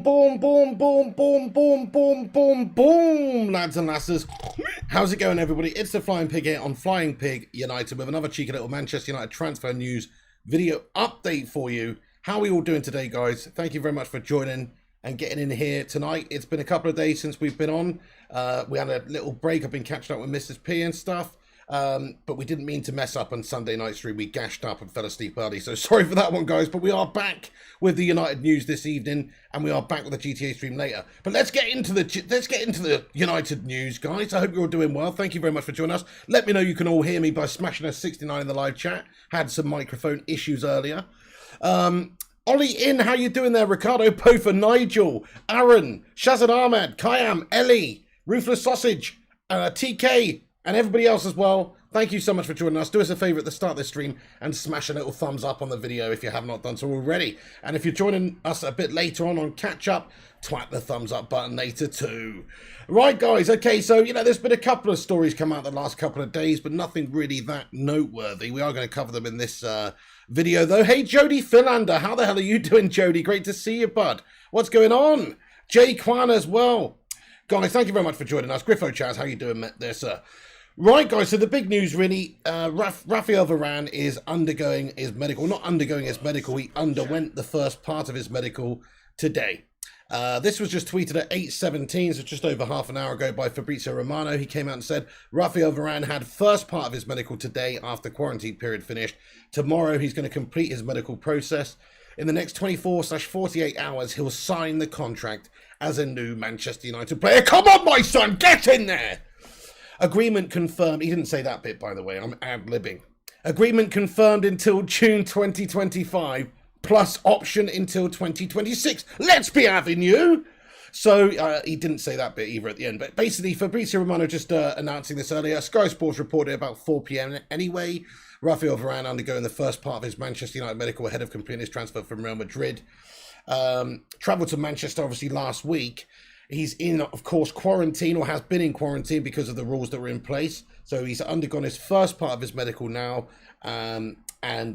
Boom, boom, boom, boom, boom, boom, boom, boom, lads and lasses. How's it going, everybody? It's the Flying Pig here on Flying Pig United with another cheeky little Manchester United transfer news video update for you. How are we all doing today, guys? Thank you very much for joining and getting in here tonight. It's been a couple of days since we've been on. We had a little break. I've been catching up with Mrs. P and stuff. But we didn't mean to mess up on Sunday night stream. We gashed up and fell asleep early, so sorry for that one, guys. But we are back with the United news this evening, and we are back with the GTA stream later. But let's get into the United news, guys. I hope you're all doing well. Thank you very much for joining us. Let me know you can all hear me by smashing a 69 in the live chat. Had some microphone issues earlier. Ollie in, how you doing there? Ricardo Pofa, Nigel, Aaron, Shazad Ahmed, Kayam, Ellie, Ruthless Sausage, TK. And everybody else as well, thank you so much for joining us. Do us a favour at the start of this stream and smash a little thumbs up on the video if you have not done so already. And if you're joining us a bit later on Catch Up, twat the thumbs up button later too. Right, guys, okay, so, there's been a couple of stories come out the last couple of days, but nothing really that noteworthy. We are going to cover them in this video, though. Hey, Jody Philander, how the hell are you doing, Jody? Great to see you, bud. What's going on? Jay Kwan as well. Guys, thank you very much for joining us. Griffo Chaz, how you doing there, sir? Right, guys, so the big news, really, Raphael Varane is undergoing his medical. Not undergoing his medical, he underwent the first part of his medical today. This was just tweeted at 8:17, so just over half an hour ago by Fabrizio Romano. He came out and said, Raphael Varane had first part of his medical today after quarantine period finished. Tomorrow, he's going to complete his medical process. In the next 24/48 hours, he'll sign the contract as a new Manchester United player. Come on, my son, get in there! Agreement confirmed. He didn't say that bit, by the way. I'm ad-libbing. Agreement confirmed until June 2025, plus option until 2026. Let's be having you. So he didn't say that bit either at the end. But basically, Fabrizio Romano just announcing this earlier. Sky Sports reported about 4 p.m. anyway. Raphael Varane undergoing the first part of his Manchester United medical ahead of completing his transfer from Real Madrid. Travelled to Manchester, obviously, last week. He's in, of course, quarantine, or has been in quarantine because of the rules that were in place. So he's undergone his first part of his medical now. And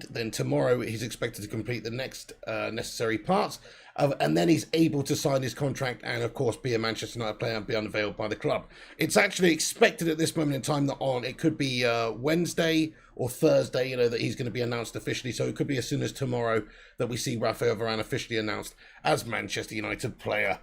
then tomorrow he's expected to complete the next necessary parts. And then he's able to sign his contract and, of course, be a Manchester United player and be unveiled by the club. It's actually expected at this moment in time that it could be Wednesday or Thursday, that he's going to be announced officially. So it could be as soon as tomorrow that we see Raphael Varane officially announced as Manchester United player.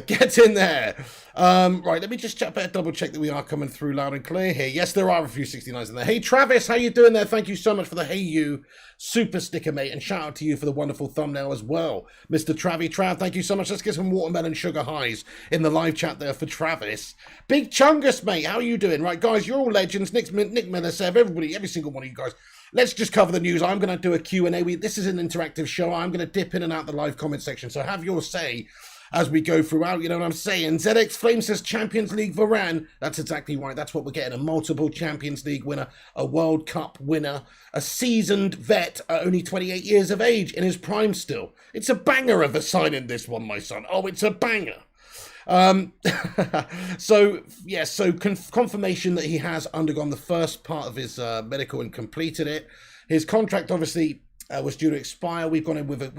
Get in there. Right, let me just better double check that we are coming through loud and clear here. Yes, there are a few 69s in there. Hey, Travis, how you doing there? Thank you so much for the Hey You super sticker, mate. And shout out to you for the wonderful thumbnail as well. Mr. Trav, thank you so much. Let's get some watermelon sugar highs in the live chat there for Travis. Big Chungus, mate. How are you doing? Right, guys, you're all legends. Nick Miller, Sev, everybody, every single one of you guys. Let's just cover the news. I'm going to do a Q&A. This is an interactive show. I'm going to dip in and out the live comment section. So have your say as we go throughout, you know what I'm saying? ZX Flame says Champions League Varane. That's exactly right. That's what we're getting. A multiple Champions League winner, a World Cup winner, a seasoned vet at only 28 years of age, in his prime still. It's a banger of a signing, this one, my son. Oh, it's a banger. So confirmation that he has undergone the first part of his medical and completed it. His contract obviously was due to expire. We've gone in with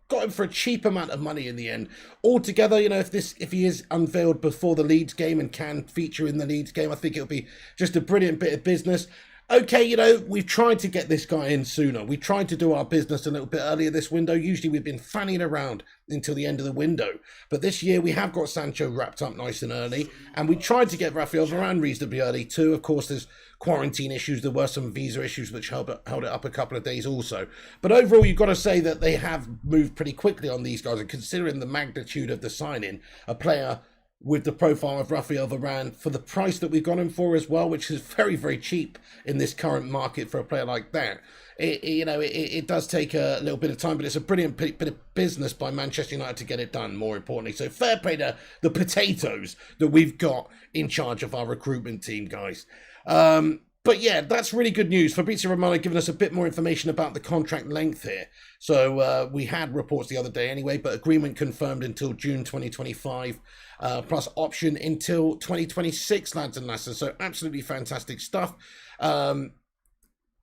got him for a cheap amount of money in the end. Altogether, if he is unveiled before the Leeds game and can feature in the Leeds game, I think it'll be just a brilliant bit of business. Okay, we've tried to get this guy in sooner. We tried to do our business a little bit earlier this window. Usually we've been fanning around until the end of the window. But this year we have got Sancho wrapped up nice and early. And we tried to get Raphael Varane reasonably early too. Of course, there's quarantine issues. There were some visa issues which held it up a couple of days also. But overall, you've got to say that they have moved pretty quickly on these guys. And considering the magnitude of the signing, a player with the profile of Raphael Varane for the price that we've got him for as well, which is very, very cheap in this current market for a player like that. It does take a little bit of time, but it's a brilliant bit of business by Manchester United to get it done, more importantly. So fair play to the potatoes that we've got in charge of our recruitment team, guys. But yeah, that's really good news. Fabrizio Romano giving us a bit more information about the contract length here. So we had reports the other day anyway, but agreement confirmed until June 2025, plus option until 2026, lads and lasses. So absolutely fantastic stuff.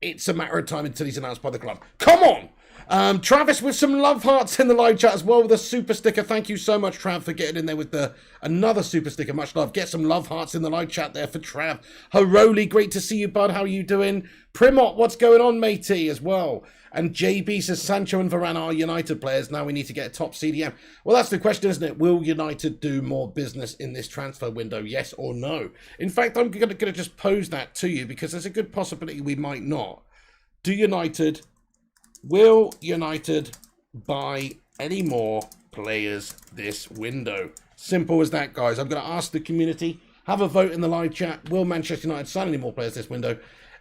It's a matter of time until he's announced by the club. Come on! Travis with some love hearts in the live chat as well with a super sticker. Thank you so much, Trav, for getting in there with another super sticker. Much love. Get some love hearts in the live chat there for Trav. Haroli, great to see you, bud. How are you doing? Primot, what's going on, matey, as well? And JB says Sancho and Varane are United players. Now we need to get a top CDM. Well, that's the question, isn't it? Will United do more business in this transfer window? Yes or no? In fact, I'm going to just pose that to you because there's a good possibility we might not. Will United buy any more players this window? Simple as that, guys. I'm going to ask the community. Have a vote in the live chat. Will Manchester United sign any more players this window?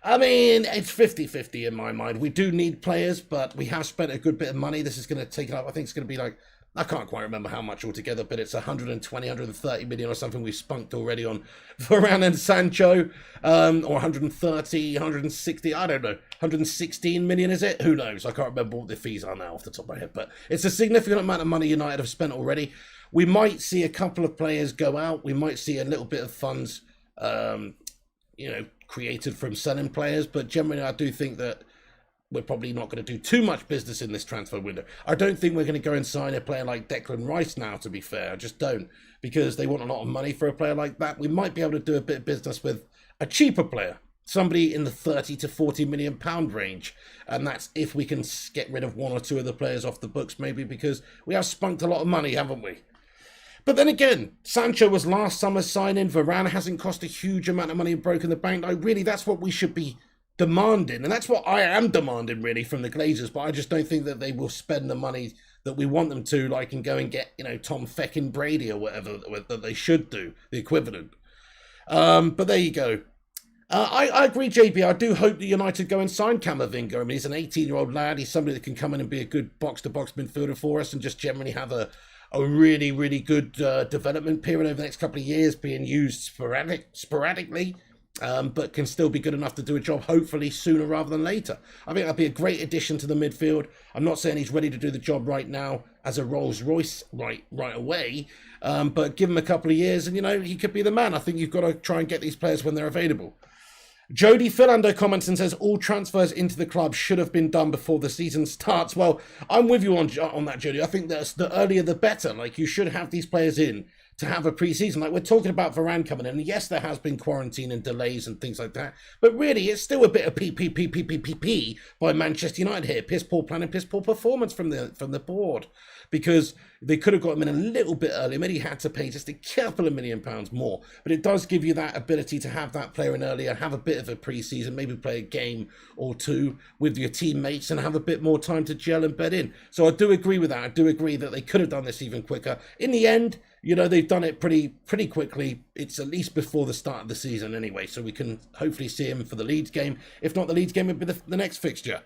I mean, it's 50-50 in my mind. We do need players, but we have spent a good bit of money. This is going to take it up. I think it's going to be like, I can't quite remember how much altogether, but it's 120, 130 million or something we've spunked already on Varane and Sancho, or 130, 160, I don't know, 116 million, is it? Who knows? I can't remember what the fees are now off the top of my head, but it's a significant amount of money United have spent already. We might see a couple of players go out. We might see a little bit of funds, created from selling players, but generally I do think that we're probably not going to do too much business in this transfer window. I don't think we're going to go and sign a player like Declan Rice now, to be fair. I just don't, because they want a lot of money for a player like that. We might be able to do a bit of business with a cheaper player, somebody in the 30 to 40 million pound range. And that's if we can get rid of one or two of the players off the books, maybe, because we have spunked a lot of money, haven't we? But then again, Sancho was last summer's signing. Varane hasn't cost a huge amount of money and broken the bank. That's what we should be demanding, and that's what I am demanding really from the Glazers, but I just don't think that they will spend the money that we want them to, like, and go and get, Tom Feckin Brady or whatever that they should do, the equivalent. But there you go. I agree, JB. I do hope that United go and sign Camavinga. I mean, he's an 18-year-old lad. He's somebody that can come in and be a good box-to-box midfielder for us and just generally have a really, really good development period over the next couple of years, being used sporadically. But can still be good enough to do a job, hopefully sooner rather than later. I think that'd be a great addition to the midfield. I'm not saying he's ready to do the job right now as a Rolls Royce right away, but give him a couple of years and, he could be the man. I think you've got to try and get these players when they're available. Jody Philando comments and says, all transfers into the club should have been done before the season starts. Well, I'm with you on that, Jody. I think that's the earlier the better. Like, you should have these players in to have a pre-season. Like, we're talking about Varane coming in, and yes, there has been quarantine and delays and things like that, but really, it's still a bit of PPP by Manchester United here. Piss poor planning, piss poor performance from the board, because they could have got him in a little bit earlier. Maybe he had to pay just a couple of £1 million more, but it does give you that ability to have that player in earlier, have a bit of a pre-season, maybe play a game or two with your teammates and have a bit more time to gel and bed in. So I do agree with that. I do agree that they could have done this even quicker. In the end, they've done it pretty quickly. It's at least before the start of the season anyway, so we can hopefully see him for the Leeds game. If not the Leeds game, it'll be the next fixture.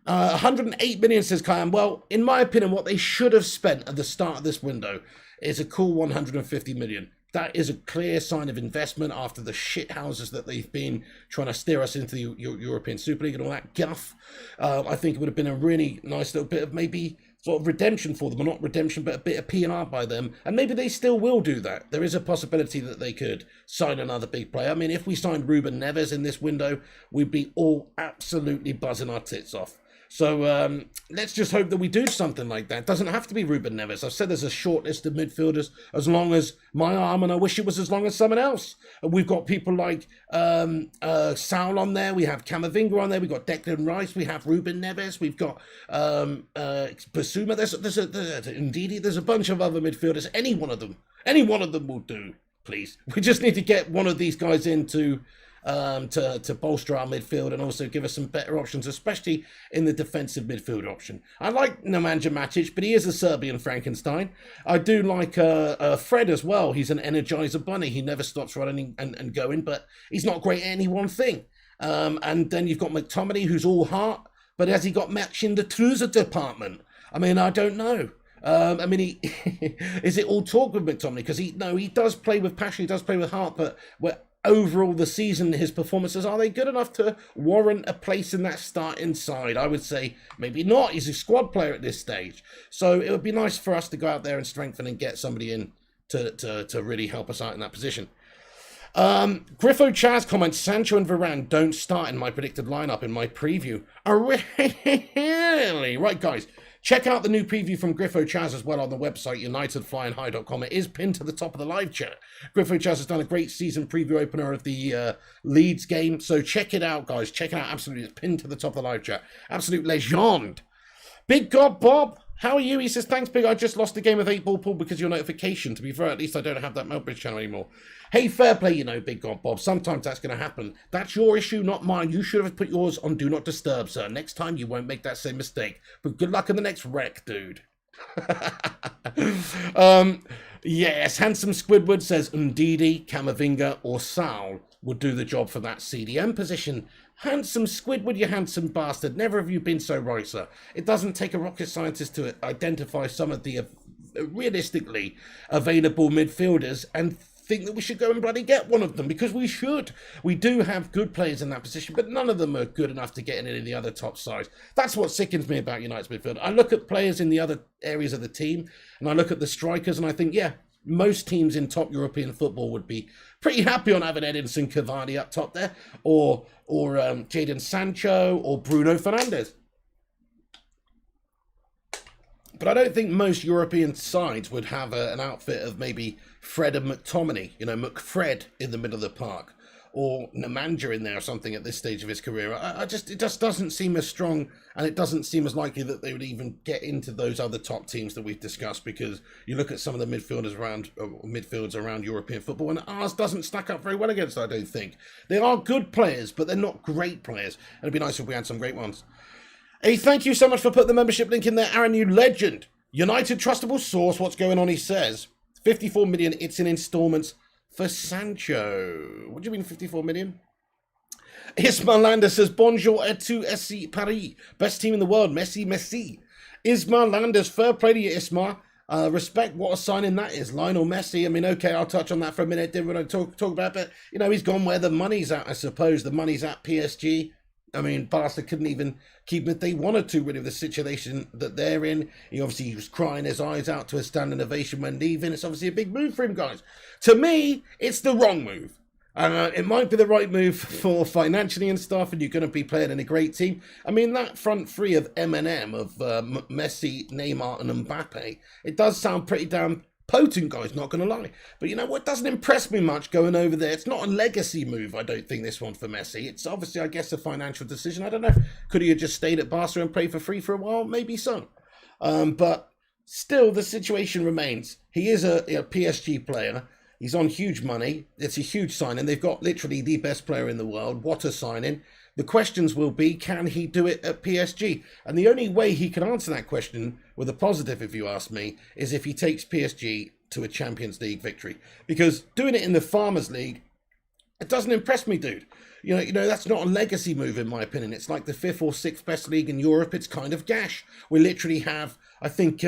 108 million, says Kyan. Well, in my opinion, what they should have spent at the start of this window is a cool 150 million. That is a clear sign of investment after the shit houses that they've been trying to steer us into the European Super League and all that guff. I think it would have been a really nice little bit of maybe sort of redemption for them, or not redemption, but a bit of P&R by them, and maybe they still will do that. There is a possibility that they could sign another big player. I mean, if we signed Ruben Neves in this window, we'd be all absolutely buzzing our tits off. So let's just hope that we do something like that. It doesn't have to be Ruben Neves. I've said there's a short list of midfielders as long as my arm, and I wish it was as long as someone else. We've got people like Saul on there. We have Camavinga on there. We've got Declan Rice. We have Ruben Neves. We've got Basuma. There's a bunch of other midfielders. Any one of them will do, please. We just need to get one of these guys in to bolster our midfield and also give us some better options, especially in the defensive midfield option. I like Nemanja Matic, but he is a Serbian Frankenstein. I do like Fred as well. He's an energizer bunny. He never stops running and going, but he's not great at any one thing. And then you've got McTominay, who's all heart, but has he got match in the trouser department? I mean, I don't know. Is it all talk with McTominay? Because he does play with passion, he does play with heart, but overall the season, his performances, are they good enough to warrant a place in that starting side? I would say maybe not. He's a squad player at this stage. So it would be nice for us to go out there and strengthen and get somebody in to really help us out in that position. Griffo Chaz comments, Sancho and Varane don't start in my predicted lineup in my preview. Oh, really? Right, guys. Check out the new preview from Griffo Chaz as well on the website, unitedflyandhigh.com. It is pinned to the top of the live chat. Griffo Chaz has done a great season preview opener of the Leeds game. So check it out, guys. Check it out. Absolutely. It's pinned to the top of the live chat. Absolute legend. Big God Bob, how are you? He says, thanks, Big. I just lost the game of 8-ball pool because of your notification. To be fair, at least I don't have that Melbridge channel anymore. Hey, fair play, you know, Big God Bob. Sometimes that's going to happen. That's your issue, not mine. You should have put yours on Do Not Disturb, sir. Next time you won't make that same mistake. But good luck in the next wreck, dude. Yes, Handsome Squidward says Ndidi, Camavinga, or Sal would do the job for that CDM position. Handsome Squidward, you handsome bastard. Never have you been so right, sir. It doesn't take a rocket scientist to identify some of the realistically available midfielders and think that we should go and bloody get one of them, because we should. We do have good players in that position, but none of them are good enough to get in any of the other top sides. That's what sickens me about United's midfield. I look at players in the other areas of the team, and I look at the strikers, and I think, yeah, most teams in top European football would be pretty happy on having Edinson Cavani up top there, or Jadon Sancho, or Bruno Fernandes. But I don't think most European sides would have an outfit of maybe Fred and McTominay, you know, McFred in the middle of the park, or Nemanja in there or something at this stage of his career. It just doesn't seem as strong, and it doesn't seem as likely that they would even get into those other top teams that we've discussed, because you look at some of the midfields around European football, and ours doesn't stack up very well against, I don't think. They are good players, but they're not great players. And it'd be nice if we had some great ones. Hey, thank you so much for putting the membership link in there, Aaron, you legend. United Trustable Source, what's going on, he says. 54 million, it's in installments for Sancho. What do you mean 54 million? Ismail Lander says, bonjour et tu SC Paris. Best team in the world, Messi. Ismail Landers, fair play to you, Ismail. Respect what a signing that is. Lionel Messi, I mean, okay, I'll touch on that for a minute. Didn't want to talk about it. But, you know, he's gone where the money's at, I suppose. The money's at PSG. I mean, Barca couldn't even keep him if they wanted to, really, the situation that they're in. He obviously was crying his eyes out to a standing ovation when leaving. It's obviously a big move for him, guys. To me, it's the wrong move. It might be the right move for financially and stuff, and you're going to be playing in a great team. I mean, that front three of M&M, of Messi, Neymar, and Mbappe, it does sound pretty damn potent, guys, not going to lie. But you know what, doesn't impress me much going over there. It's not a legacy move, I don't think, this one for Messi. It's obviously, I guess, a financial decision. I don't know. Could he have just stayed at Barca and played for free for a while? Maybe so. But still, the situation remains. He is a PSG player. He's on huge money. It's a huge signing. They've got literally the best player in the world. What a signing. The questions will be, can he do it at PSG? And the only way he can answer that question with a positive, if you ask me, is if he takes PSG to a Champions League victory. Because doing it in the Farmers League, it doesn't impress me, dude. You know, that's not a legacy move, in my opinion. It's like the 5th or 6th best league in Europe. It's kind of gash. We literally have, I think,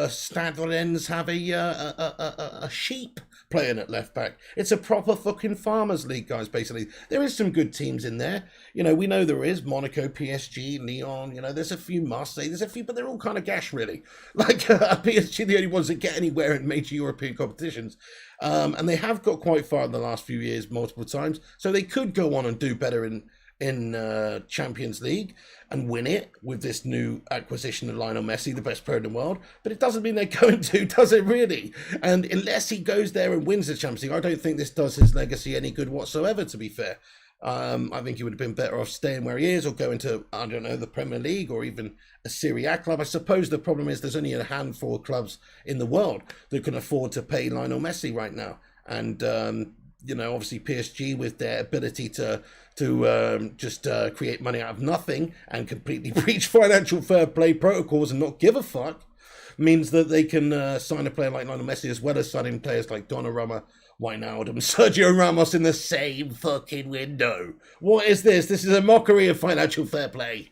Stade Rennes have a sheep playing at left back. It's a proper fucking Farmers League, guys, basically. There is some good teams in there. You know, we know there is. Monaco, PSG, Lyon, you know, there's a few Marseille, there's a few, but they're all kind of gash, really. Like, PSG, the only ones that get anywhere in major European competitions. And they have got quite far in the last few years, multiple times. So they could go on and do better in Champions League and win it with this new acquisition of Lionel Messi, the best player in the world. But it doesn't mean they're going to, does it really? And unless he goes there and wins the Champions League, I don't think this does his legacy any good whatsoever, to be fair. I think he would have been better off staying where he is, or going to, I don't know, the Premier League or even a Serie A club. I suppose the problem is there's only a handful of clubs in the world that can afford to pay Lionel Messi right now. And, you know, obviously PSG, with their ability to just create money out of nothing and completely breach financial fair play protocols and not give a fuck, means that they can sign a player like Lionel Messi, as well as signing players like Donnarumma, Wijnaldum, Sergio Ramos in the same fucking window. What is this? This is a mockery of financial fair play.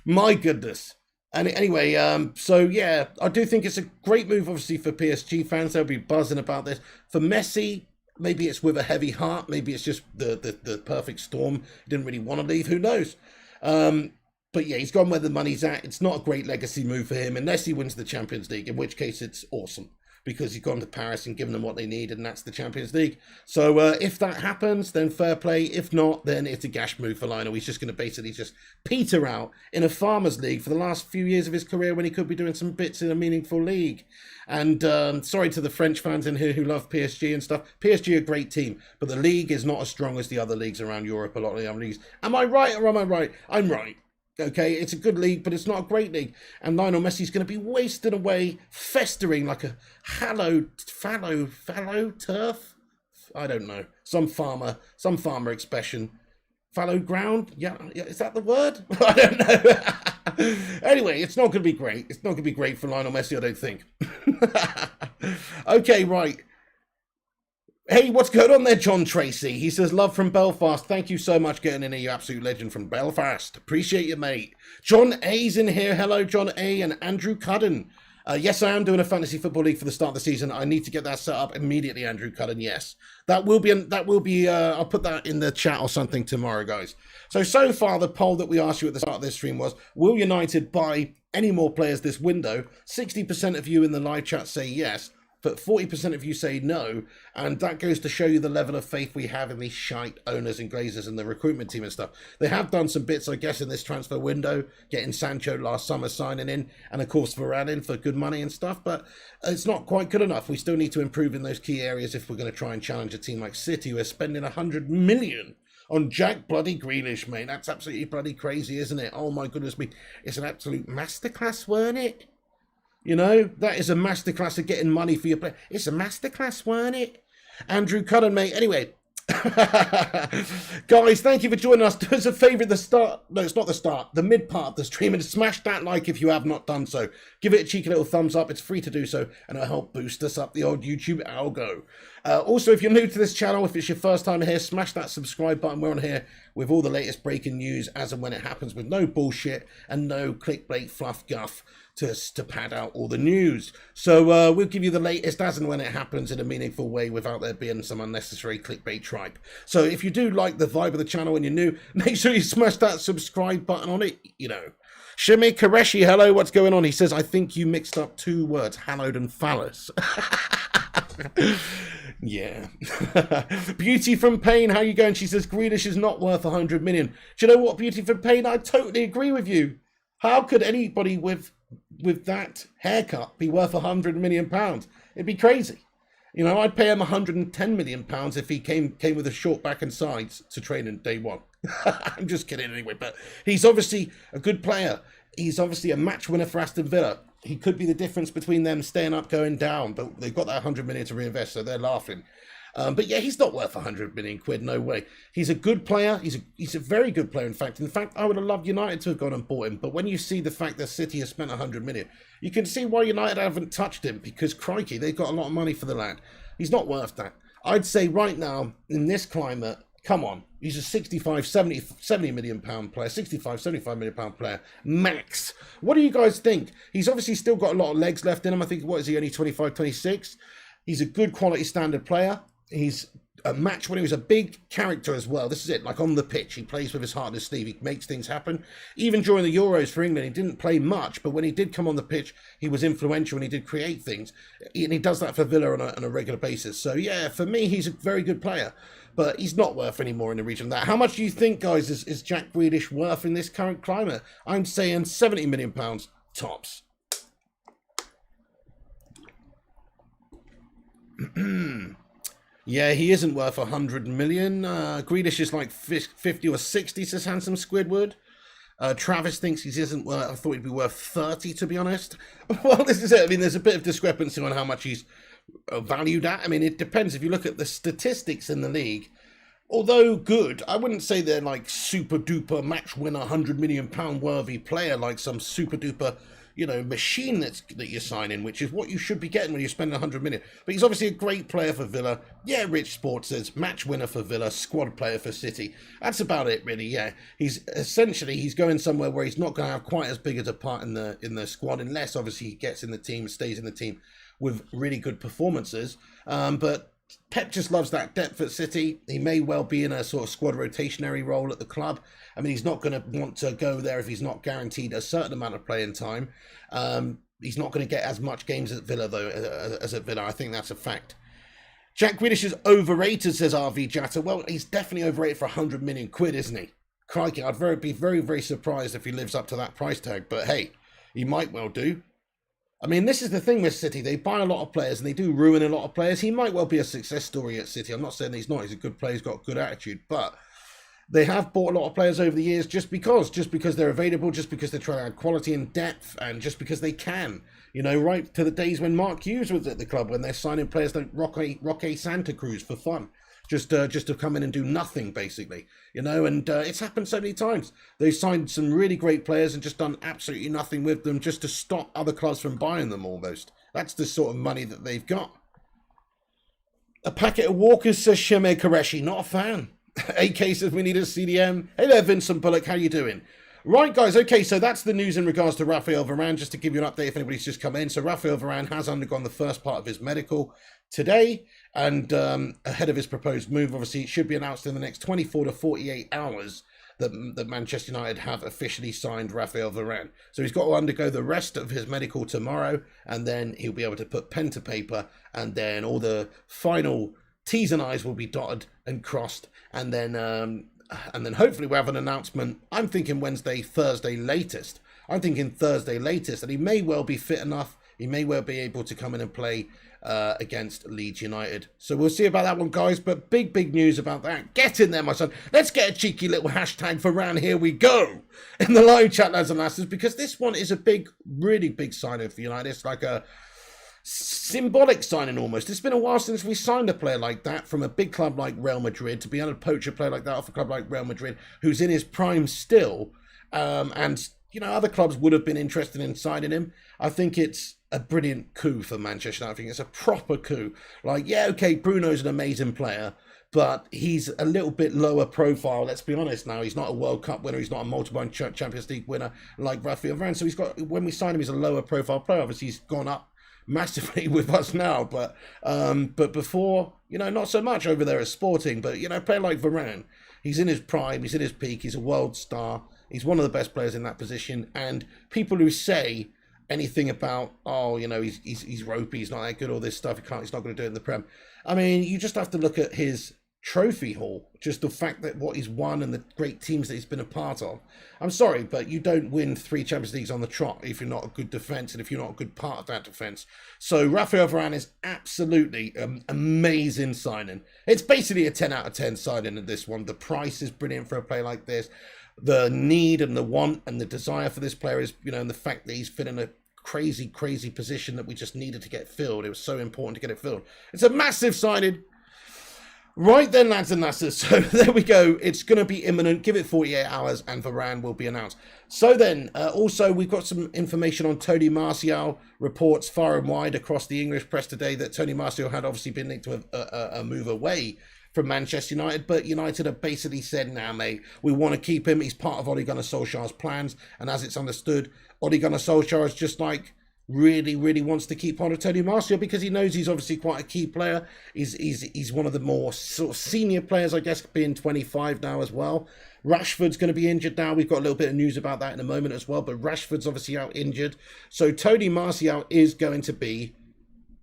My goodness. And anyway, so yeah, I do think it's a great move, obviously, for PSG fans. They'll be buzzing about this. For Messi, maybe it's with a heavy heart. Maybe it's just the perfect storm. He didn't really want to leave. Who knows? But yeah, he's gone where the money's at. It's not a great legacy move for him unless he wins the Champions League, in which case it's awesome. because he's gone to Paris and given them what they need, and that's the Champions League. So if that happens, then fair play. If not, then it's a gash move for Lionel. He's just going to basically just peter out in a Farmers League for the last few years of his career when he could be doing some bits in a meaningful league. And sorry to the French fans in here who love PSG and stuff. PSG are a great team, but the league is not as strong as the other leagues around Europe. A lot of the other leagues. Am I right or am I right? I'm right. Okay, it's a good league, but it's not a great league. And Lionel Messi's going to be wasted away, festering like a fallow turf? I don't know. Some farmer expression. Fallow ground? Yeah, is that the word? I don't know. Anyway, it's not going to be great. It's not going to be great for Lionel Messi, I don't think. Okay, right. Hey, what's going on there, John Tracy? He says, love from Belfast. Thank you so much getting in here, you absolute legend from Belfast. Appreciate you, mate. John A's in here. Hello, John A. and Andrew Cudden. Yes, I am doing a fantasy football league for the start of the season. I need to get that set up immediately, Andrew Cudden. Yes, that will be. I'll put that in the chat or something tomorrow, guys. So far, the poll that we asked you at the start of this stream was, will United buy any more players this window? 60% of you in the live chat say yes, but 40% of you say no, and that goes to show you the level of faith we have in these shite owners and glazers and the recruitment team and stuff. They have done some bits, I guess, in this transfer window, getting Sancho last summer signing in, and of course Varane in for good money and stuff, but it's not quite good enough. We still need to improve in those key areas if we're going to try and challenge a team like City, who are spending 100 million on Jack bloody Grealish, mate. That's absolutely bloody crazy, isn't it? Oh my goodness me. It's an absolute masterclass, weren't it? You know, that is a masterclass of getting money for your play. It's a masterclass, weren't it? Andrew Cullen, mate. Anyway, guys, thank you for joining us. Do us a favour at the start. No, it's not the start. The mid part of the stream. And smash that like if you have not done so. Give it a cheeky little thumbs up. It's free to do so. And it'll help boost us up the old YouTube algo. Also, if you're new to this channel, if it's your first time here, smash that subscribe button. We're on here with all the latest breaking news as and when it happens, with no bullshit and no clickbait fluff guff to pad out all the news. So we'll give you the latest as and when it happens in a meaningful way without there being some unnecessary clickbait tripe. So if you do like the vibe of the channel and you're new, make sure you smash that subscribe button on it, you know. Shimi Koreshi, hello, what's going on? He says, I think you mixed up two words, hallowed and phallus. Yeah. Beauty from Pain, how you going? She says, Grealish is not worth 100 million. Do you know what, Beauty from Pain? I totally agree with you. How could anybody with that haircut be worth 100 million pounds? It'd be crazy. You know, I'd pay him 110 million pounds if he came with a short back and sides to train in day one. I'm just kidding anyway, but he's obviously a good player. He's obviously a match winner for Aston Villa. He could be the difference between them staying up, going down, but they've got that 100 million to reinvest, so they're laughing. But yeah, he's not worth 100 million quid, no way. He's a good player. He's a very good player, in fact. In fact, I would have loved United to have gone and bought him. But when you see the fact that City has spent 100 million, you can see why United haven't touched him, because crikey, they've got a lot of money for the lad. He's not worth that. I'd say right now, in this climate, come on, he's a 65, 70 million pound player, 65, 75 million pound player, max. What do you guys think? He's obviously still got a lot of legs left in him. I think, what is he, only 25, 26? He's a good quality standard player. He's a match winner. He's a big character as well. This is it, like on the pitch. He plays with his heart and his sleeve. He makes things happen. Even during the Euros for England, he didn't play much, but when he did come on the pitch, he was influential and he did create things. And he does that for Villa on a regular basis. So yeah, for me, he's a very good player, but he's not worth any more in the region of that. How much do you think, guys, is Jack Grealish worth in this current climate? I'm saying 70 million pounds tops. Yeah, he isn't worth 100 million. Grealish is like 50 or 60, says Handsome Squidward. Travis thinks he isn't worth, I thought he'd be worth 30, to be honest. Well, this is it. I mean, there's a bit of discrepancy on how much he's valued at. I mean, it depends. If you look at the statistics in the league, although good, I wouldn't say they're like super duper match winner, 100 million pound worthy player, like some super duper, you know, machine that you're signing, which is what you should be getting when you spend 100 million. But he's obviously a great player for Villa. Yeah, Rich Sports says match winner for Villa, squad player for City. That's about it, really. Yeah, he's going somewhere where he's not going to have quite as big as a part in the squad, unless obviously he gets in the team, stays in the team with really good performances. But Pep just loves that depth at City. He may well be in a sort of squad rotationary role at the club. I mean, he's not going to want to go there if he's not guaranteed a certain amount of playing time. he's not going to get as much games at Villa, though, as at Villa. I think that's a fact. Jack Grealish is overrated, says RV Jatta. Well, he's definitely overrated for 100 million quid, isn't he? Crikey, I'd be very, very surprised if he lives up to that price tag. But hey, he might well do. I mean, this is the thing with City. They buy a lot of players and they do ruin a lot of players. He might well be a success story at City. I'm not saying he's not. He's a good player. He's got a good attitude. But they have bought a lot of players over the years just because they're available, just because they're trying to add quality and depth, and just because they can. You know, right to the days when Mark Hughes was at the club, when they're signing players like Roque Santa Cruz for fun. Just to come in and do nothing, basically, you know, and it's happened so many times. They've signed some really great players and just done absolutely nothing with them just to stop other clubs from buying them almost. That's the sort of money that they've got. A packet of Walkers, says Sheme Koreshi. Not a fan. AK says we need a CDM. Hey there, Vincent Bullock. How you doing? Right, guys. Okay, so that's the news in regards to Raphael Varane. Just to give you an update if anybody's just come in. So Raphael Varane has undergone the first part of his medical today, and ahead of his proposed move. Obviously, it should be announced in the next 24 to 48 hours that Manchester United have officially signed Raphael Varane. So he's got to undergo the rest of his medical tomorrow, and then he'll be able to put pen to paper, and then all the final T's and I's will be dotted and crossed, and then hopefully we'll have an announcement. I'm thinking Wednesday, Thursday latest. I'm thinking Thursday latest, and he may well be fit enough. He may well be able to come in and play against Leeds United. So we'll see about that one, guys. But big news about that. Get in there, my son. Let's get a cheeky little hashtag for Varane. Here we go. In the live chat, lads and lasses, because this one is a really big signing for United. It's like a symbolic signing almost. It's been a while since we signed a player like that from a big club like Real Madrid, to be able to poach a player like that off a club like Real Madrid, who's in his prime still. And, you know, other clubs would have been interested in signing him. I think it's a brilliant coup for Manchester United. I think it's a proper coup. Like, yeah, okay, Bruno's an amazing player, but he's a little bit lower profile. Let's be honest now. He's not a World Cup winner. He's not a multiple Champions League winner like Raphael Varane. So he's got, when we signed him, he's a lower profile player. Obviously, he's gone up massively with us now, but before, you know, not so much over there at Sporting. But, you know, a player like Varane, he's in his prime, he's in his peak, he's a world star, he's one of the best players in that position. And people who say anything about, oh, you know, he's ropey, he's not that good, all this stuff, he's not going to do it in the Prem. I mean, you just have to look at his trophy haul, just the fact that what he's won and the great teams that he's been a part of. I'm sorry, but you don't win 3 Champions Leagues on the trot if you're not a good defence and if you're not a good part of that defence. So Raphael Varane is absolutely amazing signing. It's basically a 10 out of 10 signing in this one. The price is brilliant for a player like this. The need and the want and the desire for this player is, you know, and the fact that he's fit in a crazy position that we just needed to get filled. It was so important to get it filled. It's a massive signing. Right then, lads and lasses, so there we go. It's going to be imminent. Give it 48 hours and Varane will be announced. So then, also, we've got some information on Tony Martial. Reports far and wide across the English press today that Tony Martial had obviously been linked to a move away from Manchester United, but United have basically said, nah, mate, we want to keep him. He's part of Ole Gunnar Solskjaer's plans, and as it's understood, Ole Gunnar Solskjaer is just like, really wants to keep hold of Tony Martial because he knows he's obviously quite a key player. He's one of the more sort of senior players, I guess, being 25 now as well. Rashford's going to be injured now. We've got a little bit of news about that in a moment as well, but Rashford's obviously out injured. So Tony Martial is going to be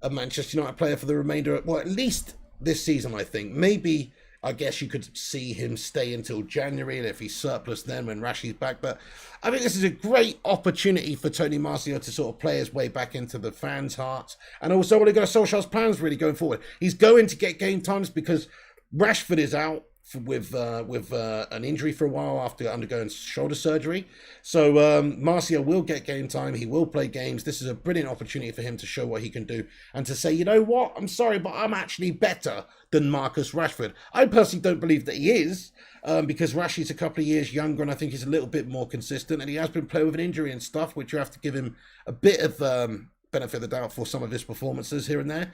a Manchester United player for the remainder of, well, at least this season, I think. Maybe, I guess you could see him stay until January, and if he's surplus then when Rashi's back. But I think this is a great opportunity for Tony Martial to sort of play his way back into the fans' hearts. And also, what are going to Solskjaer's plans really going forward? He's going to get game times because Rashford is out with an injury for a while after undergoing shoulder surgery. So Martial will get game time. He will play games. This is a brilliant opportunity for him to show what he can do and to say, you know what, I'm sorry, but I'm actually better than Marcus Rashford. I personally don't believe that he is because Rashi's a couple of years younger and I think he's a little bit more consistent, and he has been playing with an injury and stuff, which you have to give him a bit of benefit of the doubt for some of his performances here and there.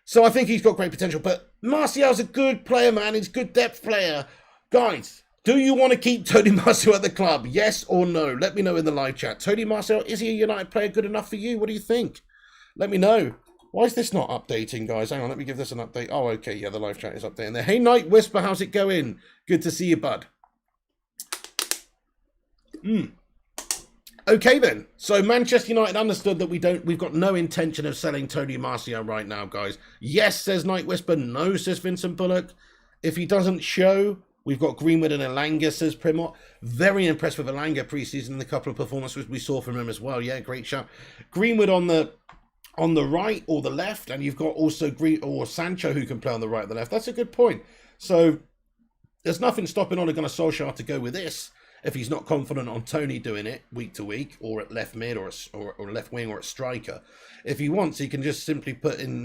So I think he's got great potential. But Martial's a good player, man. He's a good depth player. Guys, do you want to keep Tony Martial at the club? Yes or no? Let me know in the live chat. Tony Martial, is he a United player good enough for you? What do you think? Let me know. Why is this not updating, guys? Hang on, let me give this an update. Oh, okay. Yeah, the live chat is updating there. Hey, Night Whisper, how's it going? Good to see you, bud. Okay then. So Manchester United understood that we've got no intention of selling Tony Martial right now, guys. Yes, says Night Whisper. No, says Vincent Bullock. If he doesn't show, we've got Greenwood and Elanga, says Primot. Very impressed with Elanga pre-season, the couple of performances we saw from him as well. Yeah, great shout. Greenwood on the right or the left, and you've got also Sancho who can play on the right or the left. That's a good point. So there's nothing stopping Ole Gunnar Solskjaer to go with this if he's not confident on Tony doing it week to week, or at left mid, or left wing, or at striker. If he wants, he can just simply put in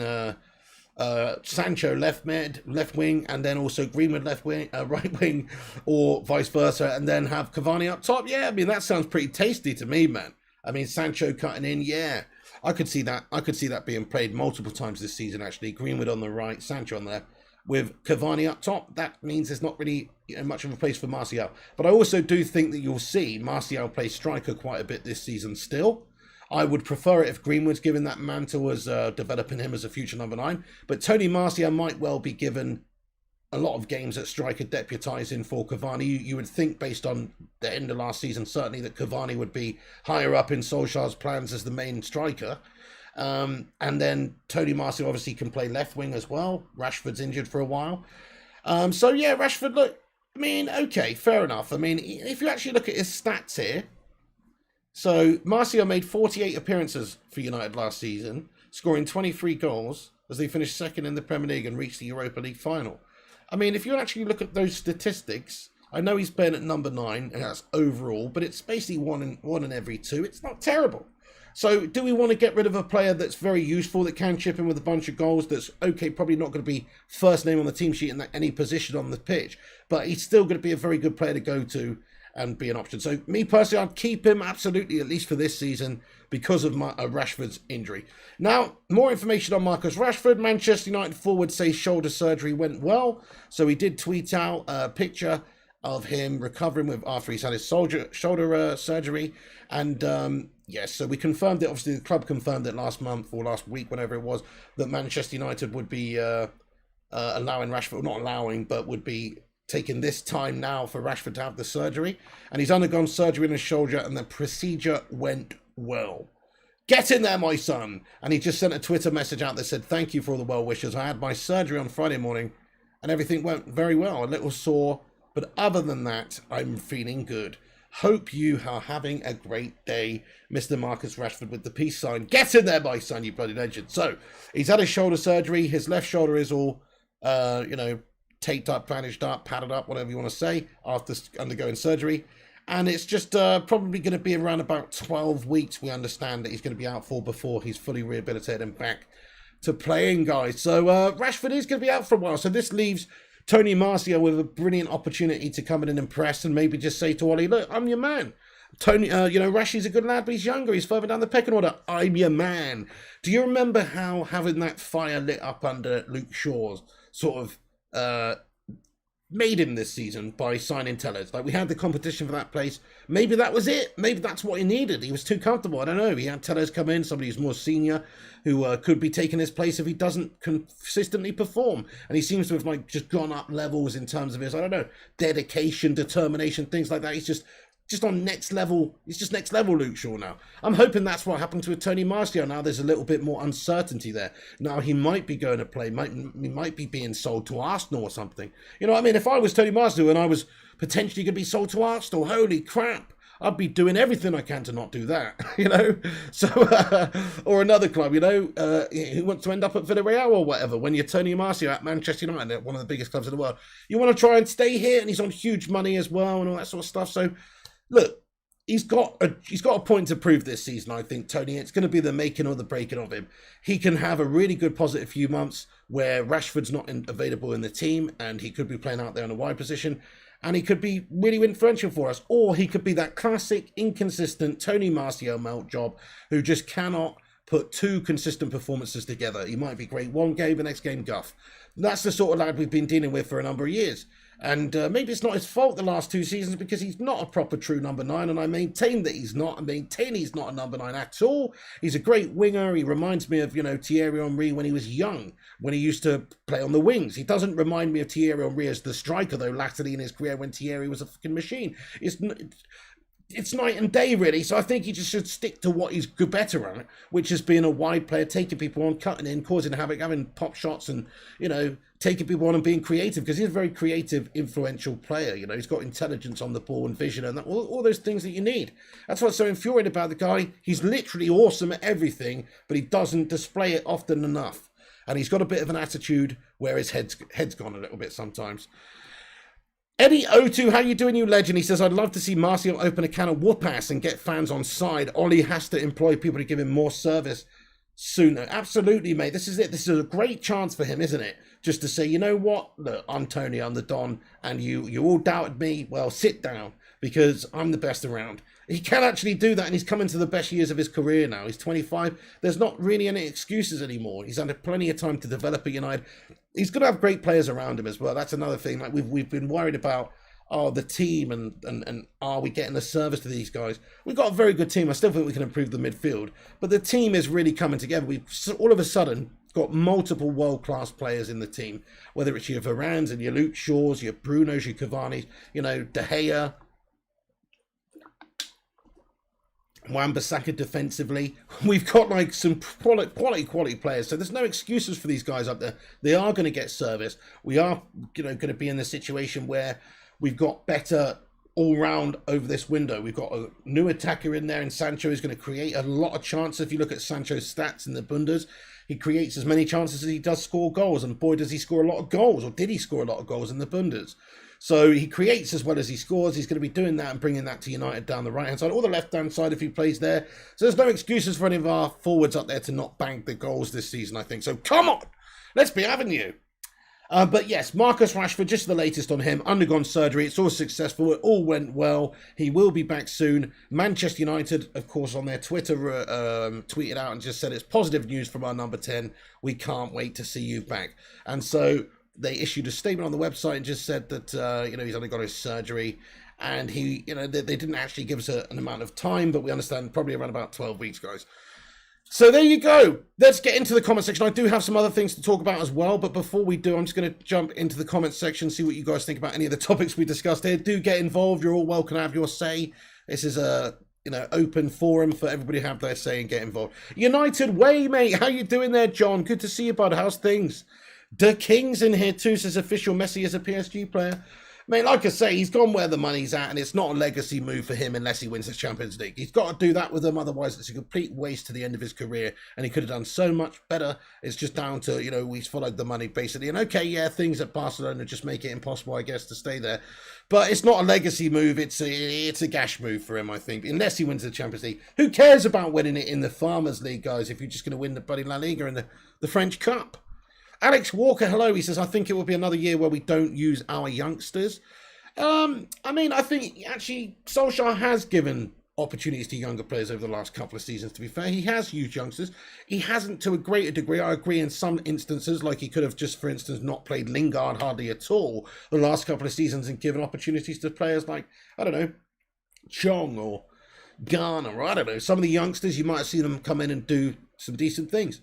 Sancho left mid, left wing, and then also Greenwood left wing, right wing, or vice versa, and then have Cavani up top. Yeah, I mean, that sounds pretty tasty to me, man. I mean, Sancho cutting in, yeah. I could see that. I could see that being played multiple times this season, actually. Greenwood on the right, Sancho on the left, with Cavani up top. That means there's not really much of a place for Martial. But I also do think that you'll see Martial play striker quite a bit this season still. I would prefer it if Greenwood's given that mantle as developing him as a future number 9. But Tony Martial might well be given a lot of games at striker, deputising for Cavani. You would think, based on the end of last season, certainly that Cavani would be higher up in Solskjaer's plans as the main striker. And then Tony Martial obviously can play left wing as well. Rashford's injured for a while. So yeah, Rashford, look, I mean, okay, fair enough. I mean, if you actually look at his stats here, so Martial made 48 appearances for United last season, scoring 23 goals as they finished second in the Premier League and reached the Europa League final. I mean, if you actually look at those statistics, I know he's been at number 9, and that's overall, but it's basically one in every 2. It's not terrible. So do we want to get rid of a player that's very useful, that can chip in with a bunch of goals, that's, okay, probably not going to be first name on the team sheet in any position on the pitch, but he's still going to be a very good player to go to and be an option. So me personally, I'd keep him absolutely, at least for this season, because of Rashford's injury. Now, more information on Marcus Rashford. Manchester United forward says shoulder surgery went well. So he did tweet out a picture of him recovering after he's had his shoulder surgery. And yes, so we confirmed it. Obviously, the club confirmed it last month or last week, whenever it was, that Manchester United would be allowing Rashford, not allowing, but would be taking this time now for Rashford to have the surgery. And he's undergone surgery in his shoulder, and the procedure went well. Get in there, my son. And he just sent a Twitter message out that said, thank you for all the well wishes. I had my surgery on Friday morning and everything went very well. A little sore, but other than that, I'm feeling good. Hope you are having a great day, Mr. Marcus Rashford, with the peace sign. Get in there, my son, you bloody legend. So he's had his shoulder surgery. His left shoulder is all, taped up, bandaged up, padded up, whatever you want to say, after undergoing surgery. And it's just probably going to be around about 12 weeks, we understand, that he's going to be out for before he's fully rehabilitated and back to playing, guys. So Rashford is going to be out for a while. So this leaves Tony Martial with a brilliant opportunity to come in and impress and maybe just say to Ollie, look, I'm your man. Tony, Rashi's a good lad, but he's younger. He's further down the pecking order. I'm your man. Do you remember how having that fire lit up under Luke Shaw's sort of made him this season by signing Tellers? Like, we had the competition for that place. Maybe that was it. Maybe that's what he needed. He was too comfortable. I don't know. He had Tellers come in, somebody who's more senior, who could be taking his place if he doesn't consistently perform. And he seems to have just gone up levels in terms of his, I don't know, dedication, determination, things like that. He's just on next level. He's just next level Luke Shaw now. I'm hoping that's what happened to Tony Martial. Now there's a little bit more uncertainty there. Now he might be going to play. He might be being sold to Arsenal or something. You know what I mean? If I was Tony Martial and I was potentially going to be sold to Arsenal, holy crap, I'd be doing everything I can to not do that, So, or another club, who wants to end up at Villarreal or whatever. When you're Tony Martial at Manchester United, one of the biggest clubs in the world, you want to try and stay here, and he's on huge money as well and all that sort of stuff. So, look, he's got a point to prove this season, I think, Tony. It's going to be the making or the breaking of him. He can have a really good positive few months where Rashford's not available in the team and he could be playing out there in a wide position and he could be really influential for us. Or he could be that classic, inconsistent Tony Martial melt job who just cannot put two consistent performances together. He might be great one game, the next game guff. That's the sort of lad we've been dealing with for a number of years. And maybe it's not his fault the last 2 seasons because he's not a proper true number 9, and I maintain that he's not. I maintain he's not a number 9 at all. He's a great winger. He reminds me of, Thierry Henry when he was young, when he used to play on the wings. He doesn't remind me of Thierry Henry as the striker, though, latterly in his career when Thierry was a fucking machine. it's night and day, really. So I think he just should stick to what he's good, better at, which is being a wide player, taking people on, cutting in, causing havoc, having pop shots, and taking people on and being creative, because he's a very creative, influential player. He's got intelligence on the ball and vision and all those things that you need. That's what's so infuriating about the guy. He's literally awesome at everything, but he doesn't display it often enough. And he's got a bit of an attitude where his head's gone a little bit sometimes. Eddie O2, how you doing, you legend? He says, I'd love to see Martial open a can of whoop ass and get fans on side. Ollie has to employ people to give him more service sooner. Absolutely, mate. This is it. This is a great chance for him, isn't it? Just to say, you know what? Look, I'm Tony, I'm the Don, and you all doubted me. Well, sit down, because I'm the best around. He can actually do that, and he's coming to the best years of his career now. He's 25. There's not really any excuses anymore. He's had plenty of time to develop at United. He's going to have great players around him as well. That's another thing. Like we've been worried about, the team and are we getting the service to these guys? We've got a very good team. I still think we can improve the midfield, but the team is really coming together. We've all of a sudden got multiple world-class players in the team, whether it's your Varanes and your Luke Shaws, your Brunos, your Cavani's, De Gea, Wan-Bissaka defensively. We've got like some quality players, so there's no excuses for these guys up there. They are going to get service. We are going to be in the situation where we've got better all round over this window. We've got a new attacker in there, and Sancho is going to create a lot of chances. If you look at Sancho's stats in the Bundes, he creates as many chances as he does score goals, and boy does he score a lot of goals, or did he score a lot of goals in the Bundes. So he creates as well as he scores. He's going to be doing that and bringing that to United down the right-hand side or the left-hand side if he plays there. So there's no excuses for any of our forwards up there to not bank the goals this season, I think. So come on, let's be having you. But yes, Marcus Rashford, just the latest on him, undergone surgery. It's all successful. It all went well. He will be back soon. Manchester United, of course, on their Twitter, tweeted out and just said, it's positive news from our number 10. We can't wait to see you back. And so they issued a statement on the website and just said that, he's undergone his surgery. And he, they didn't actually give us an amount of time, but we understand probably around about 12 weeks, guys. So there you go. Let's get into the comment section. I do have some other things to talk about as well, but before we do, I'm just going to jump into the comment section, see what you guys think about any of the topics we discussed here. Do get involved. You're all welcome to have your say. This is a open forum for everybody to have their say and get involved. United Way, mate. How you doing there, John? Good to see you, bud. How's things? The King's in here too, says official Messi is a PSG player. Mate, like I say, he's gone where the money's at, and it's not a legacy move for him unless he wins the Champions League. He's got to do that with them, otherwise it's a complete waste to the end of his career, and he could have done so much better. It's just down to, he's followed the money, basically. And okay, yeah, things at Barcelona just make it impossible, I guess, to stay there. But it's not a legacy move, it's a gash move for him, I think, unless he wins the Champions League. Who cares about winning it in the Farmers League, guys, if you're just going to win the bloody La Liga and the French Cup? Alex Walker, hello, he says, I think it will be another year where we don't use our youngsters. I think actually Solskjaer has given opportunities to younger players over the last couple of seasons, to be fair. He has used youngsters. He hasn't to a greater degree. I agree in some instances, like he could have just, for instance, not played Lingard hardly at all the last couple of seasons and given opportunities to players like, I don't know, Chong or Garner, or I don't know, some of the youngsters. You might have seen them come in and do some decent things.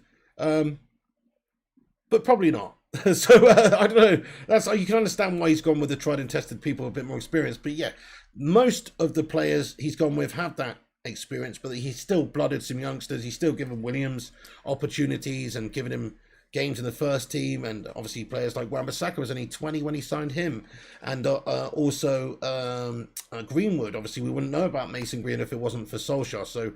But probably not. So, I don't know. That's you can understand why he's gone with the tried and tested people with a bit more experience. But yeah, most of the players he's gone with have that experience, but he's still blooded some youngsters. He's still given Williams opportunities and given him games in the first team. And obviously players like Wan-Bissaka was only 20 when he signed him. And also Greenwood. Obviously, we wouldn't know about Mason Green if it wasn't for Solskjaer. So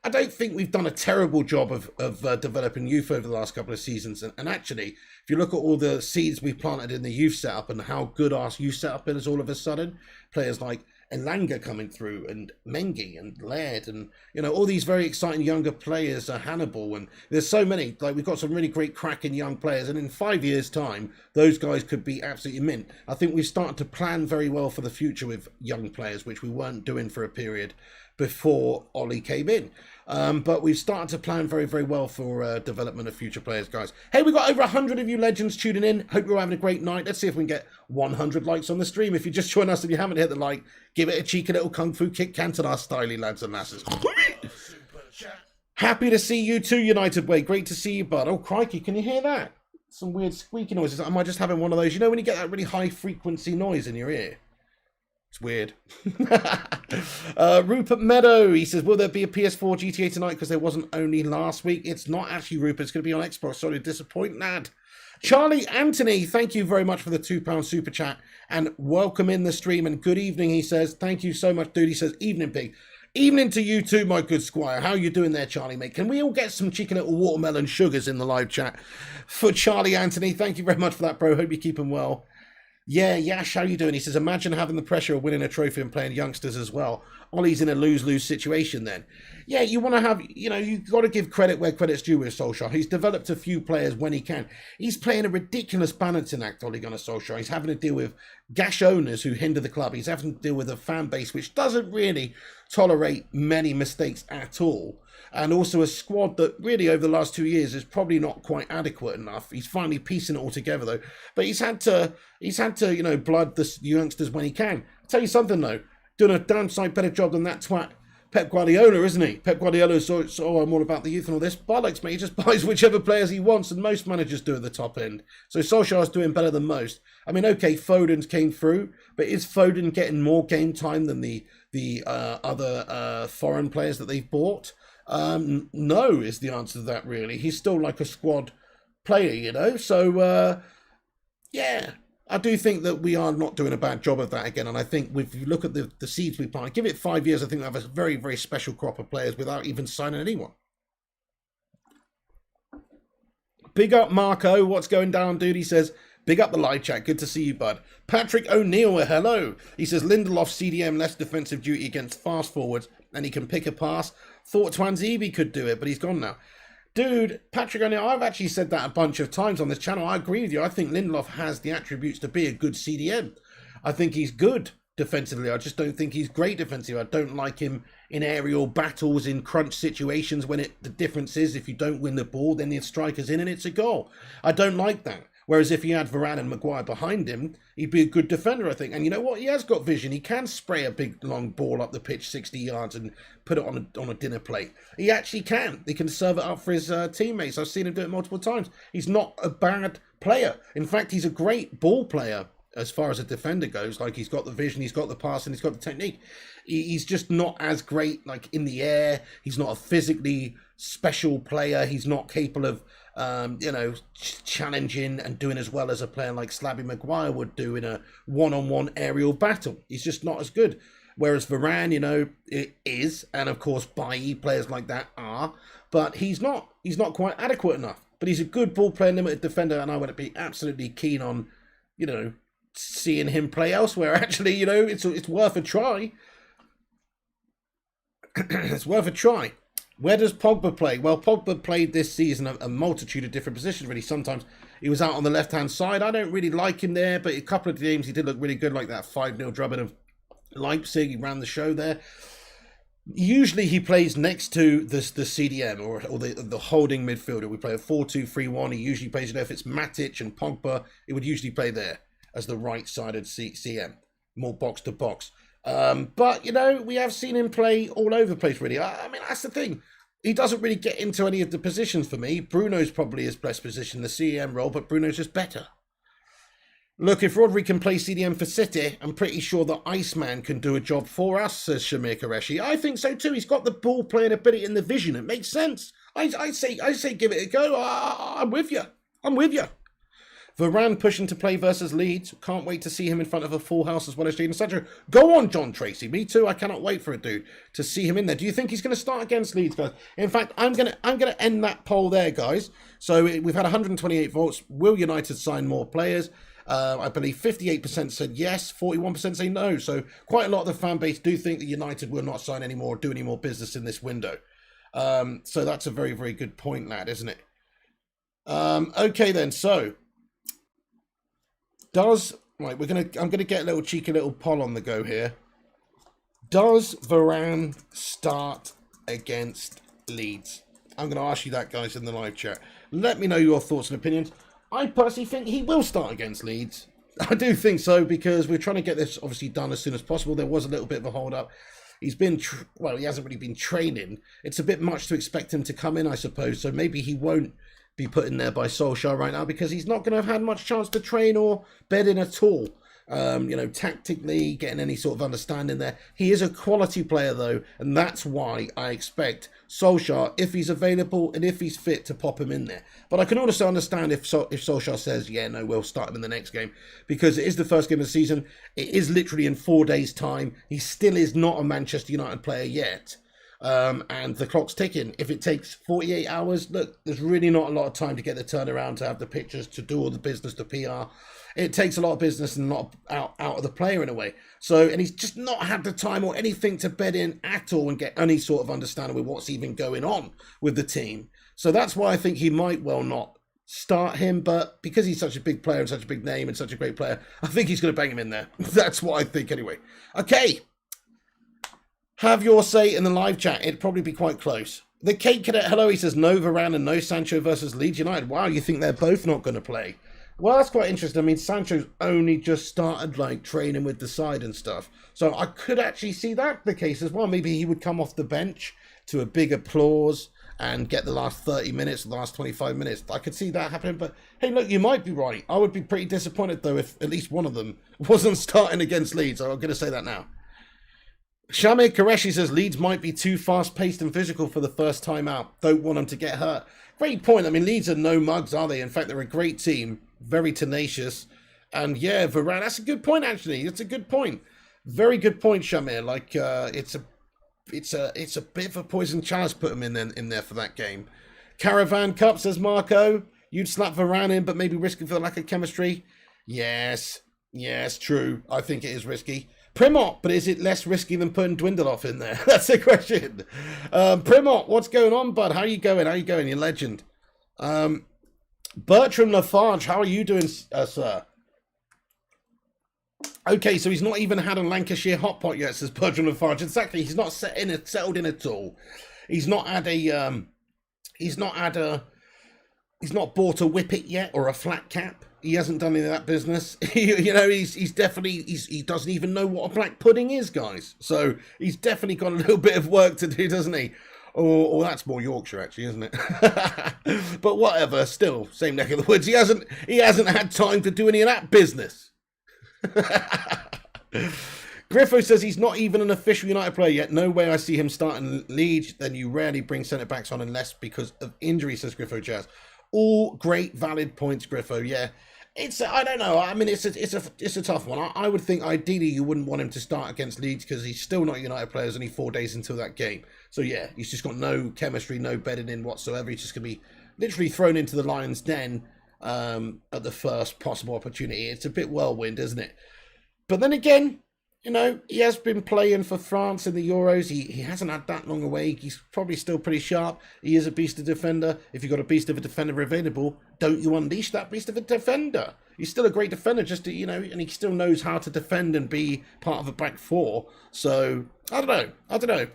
I don't think we've done a terrible job of developing youth over the last couple of seasons. And actually, if you look at all the seeds we planted in the youth setup and how good our youth setup is all of a sudden, players like Elanga coming through and Mengi and Laird and, all these very exciting younger players, Hannibal, and there's so many, like we've got some really great cracking young players. And in 5 years' time, those guys could be absolutely mint. I think we've started to plan very well for the future with young players, which we weren't doing for a period before Ollie came in. But we've started to plan very, very well for development of future players, guys. Hey, we've got over 100 of you legends tuning in. Hope you're all having a great night. Let's see if we can get 100 likes on the stream. If you just join us and you haven't hit the like, give it a cheeky little kung fu kick, Cantona styly, lads and lasses. Happy to see you too, United Way. Great to see you, bud. Oh, crikey, can you hear that? Some weird squeaky noises. Am I just having one of those? When you get that really high frequency noise in your ear? It's weird. Rupert Meadow, he says, will there be a PS4 GTA tonight? Because there wasn't only last week. It's not actually, Rupert. It's going to be on Xbox. Sorry to disappoint, lad. Charlie Anthony, thank you very much for the £2 super chat and welcome in the stream and good evening, he says. Thank you so much, dude. He says, evening, pig. Evening to you too, my good squire. How you doing there, Charlie, mate? Can we all get some cheeky little watermelon sugars in the live chat for Charlie Anthony? Thank you very much for that, bro. Hope you're keeping well. Yeah, Yash, how you doing? He says, imagine having the pressure of winning a trophy and playing youngsters as well. Ollie's in a lose-lose situation then. Yeah, you want to have, you've got to give credit where credit's due with Solskjaer. He's developed a few players when he can. He's playing a ridiculous balancing act, Ole Gunnar Solskjaer. He's having to deal with gash owners who hinder the club. He's having to deal with a fan base which doesn't really tolerate many mistakes at all. And also a squad that really over the last 2 years is probably not quite adequate enough. He's finally piecing it all together though. But he's had to, blood the youngsters when he can. I'll tell you something though, doing a damn sight better job than that twat Pep Guardiola, isn't he? Pep Guardiola, so I'm all about the youth and all this. Bollocks, mate. He just buys whichever players he wants, and most managers do at the top end. So Solskjaer's doing better than most. I mean, okay, Foden came through, but is Foden getting more game time than the other foreign players that they've bought? No, is the answer to that, really. He's still like a squad player, So, yeah. I do think that we are not doing a bad job of that again. And I think if you look at the seeds we plant, give it 5 years, I think we have a very, very special crop of players without even signing anyone. Big up Marco. What's going down, dude? He says, big up the live chat. Good to see you, bud. Patrick O'Neill, hello. He says, Lindelof CDM, less defensive duty against fast forwards, and he can pick a pass. Thought Twanzebe could do it, but he's gone now. Dude, Patrick O'Neill, I've actually said that a bunch of times on this channel. I agree with you. I think Lindelof has the attributes to be a good CDM. I think he's good defensively. I just don't think he's great defensively. I don't like him in aerial battles, in crunch situations when the difference is if you don't win the ball, then the striker's in and it's a goal. I don't like that. Whereas if he had Varane and Maguire behind him, he'd be a good defender, I think. And you know what? He has got vision. He can spray a big, long ball up the pitch 60 yards and put it on a dinner plate. He actually can. He can serve it up for his teammates. I've seen him do it multiple times. He's not a bad player. In fact, he's a great ball player as far as a defender goes. Like, he's got the vision, he's got the pass, and he's got the technique. He's just not as great, like, in the air. He's not a physically special player. He's not capable of challenging and doing as well as a player like Slabby Maguire would do in a one-on-one aerial battle. He's just not as good. Whereas Varane, it is, and of course Bailly, players like that are, but he's not quite adequate enough. But he's a good ball player, limited defender, and I would be absolutely keen on, seeing him play elsewhere. Actually, it's worth a try. It's worth a try. Where does Pogba play? Well, Pogba played this season a multitude of different positions, really. Sometimes he was out on the left-hand side. I don't really like him there, but a couple of games he did look really good, like that 5-0 drubbing of Leipzig. He ran the show there. Usually he plays next to the CDM or the holding midfielder. We play a 4-2-3-1. He usually plays there. If it's Matic and Pogba, he would usually play there as the right-sided CM, more box-to-box. But, we have seen him play all over the place, really. I mean, that's the thing. He doesn't really get into any of the positions for me. Bruno's probably his best position, the CM role, but Bruno's just better. Look, if Rodri can play CDM for City, I'm pretty sure that Iceman can do a job for us, says Shamir Qureshi. I think so too. He's got the ball playing ability and the vision. It makes sense. I say give it a go. I'm with you. Varane pushing to play versus Leeds. Can't wait to see him in front of a full house as well as Jadon Sancho. Go on, John Tracy. Me too. I cannot wait for it, dude, to see him in there. Do you think he's going to start against Leeds, guys? In fact, I'm gonna end that poll there, guys. So we've had 128 votes. Will United sign more players? I believe 58% said yes, 41% say no. So quite a lot of the fan base do think that United will not sign any more or do any more business in this window. So that's a very, very good point, lad, isn't it? Okay then, so I'm gonna get a little cheeky little poll on the go here. Does Varane start against Leeds? I'm gonna ask you that, guys, in the live chat. Let me know your thoughts and opinions. I personally think he will start against Leeds. I do think so, because we're trying to get this obviously done as soon as possible. There was a little bit of a hold up. He's been, he hasn't really been training. It's a bit much to expect him to come in, I suppose. So maybe he won't be put in there by Solskjaer right now, because he's not going to have had much chance to train or bed in at all. tactically, getting any sort of understanding there. He is a quality player, though, and that's why I expect Solskjaer, if he's available and if he's fit, to pop him in there. But I can also understand if Solskjaer says, yeah, no, we'll start him in the next game, because it is the first game of the season. It is literally in 4 days' time. He still is not a Manchester United player yet. And the clock's ticking. If it takes 48 hours, look, there's really not a lot of time to get the turnaround, to have the pictures, to do all the business, the PR. It takes a lot of business and a lot out of the player in a way. So, and he's just not had the time or anything to bed in at all and get any sort of understanding with what's even going on with the team. So that's why I think he might well not start him, but because he's such a big player and such a big name and such a great player, I think he's going to bang him in there. That's what I think anyway. Okay. Have your say in the live chat. It'd probably be quite close. The Cake Cadet, hello, he says no Varane and no Sancho versus Leeds United. Wow, you think they're both not going to play? Well, that's quite interesting. I mean, Sancho's only just started, training with the side and stuff. So I could actually see that the case as well. Maybe he would come off the bench to a big applause and get the last 30 minutes, the last 25 minutes. I could see that happening. But, hey, look, you might be right. I would be pretty disappointed, though, if at least one of them wasn't starting against Leeds. I'm going to say that now. Shamir Qureshi says Leeds might be too fast-paced and physical for the first time out. Don't want them to get hurt. Great point. I mean, Leeds are no mugs, are they? In fact, they're a great team. Very tenacious. And yeah, Varane, that's a good point, actually. It's a good point. Very good point, Shamir. It's a bit of a poison chalice, put him in there for that game. Caravan Cup, says Marco. You'd slap Varane in, but maybe risky for the lack of chemistry. Yes, true. I think it is risky. Primot, but is it less risky than putting Dwindloff in there? That's the question. Primot, what's going on, bud? How you going? You legend. Bertram Lafarge, how are you doing, sir? Okay, so he's not even had a Lancashire hot pot yet, says Bertram Lafarge. Exactly, he's not settled in at all. He's not bought a whippet yet or a flat cap. He hasn't done any of that business. He's definitely, he doesn't even know what a black pudding is, guys. So he's definitely got a little bit of work to do, doesn't he? Or that's more Yorkshire, actually, isn't it? But whatever, still, same neck of the woods. He hasn't had time to do any of that business. Griffo says he's not even an official United player yet. No way I see him starting Leeds. Then you rarely bring centre-backs on unless because of injury, says Griffo Jazz. All great, valid points, Griffo. Yeah. I don't know. I mean, it's a tough one. I would think ideally you wouldn't want him to start against Leeds because he's still not a United player. It's only 4 days until that game. So yeah, he's just got no chemistry, no bedding in whatsoever. He's just going to be literally thrown into the Lions' den at the first possible opportunity. It's a bit whirlwind, isn't it? But then again, he has been playing for France in the Euros. He hasn't had that long away. He's probably still pretty sharp. He is a beast of defender. If you've got a beast of a defender available, don't you unleash that beast of a defender? He's still a great defender, and he still knows how to defend and be part of a back four. So, I don't know.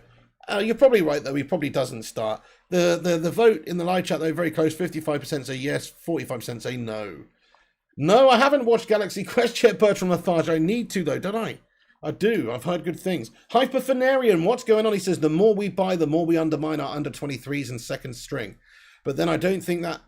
You're probably right, though. He probably doesn't start. The vote in the live chat, though, very close. 55% say yes, 45% say no. No, I haven't watched Galaxy Quest yet, Bertrand Lafarge. I need to, though, don't I? I do. I've heard good things. Hyperfanarian, what's going on? He says, the more we buy, the more we undermine our under-23s and second string. But then I don't think that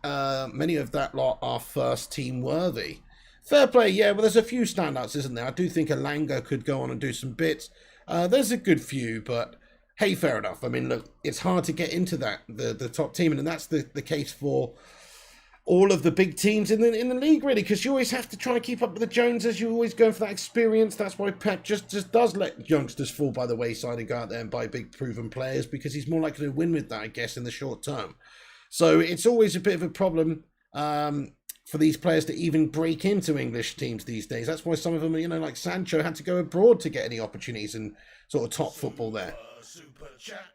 many of that lot are first team worthy. Fair play, yeah. Well, there's a few standouts, isn't there? I do think Elanga could go on and do some bits. There's a good few, but hey, fair enough. I mean, look, it's hard to get into that, the top team, and that's the case for all of the big teams in the league, really, because you always have to try and keep up with the Joneses. You're always going for that experience. That's why Pep just does let youngsters fall by the wayside and go out there and buy big proven players, because he's more likely to win with that, I guess, in the short term. So it's always a bit of a problem for these players to even break into English teams these days. That's why some of them, like Sancho, had to go abroad to get any opportunities in sort of top football there. Super chat.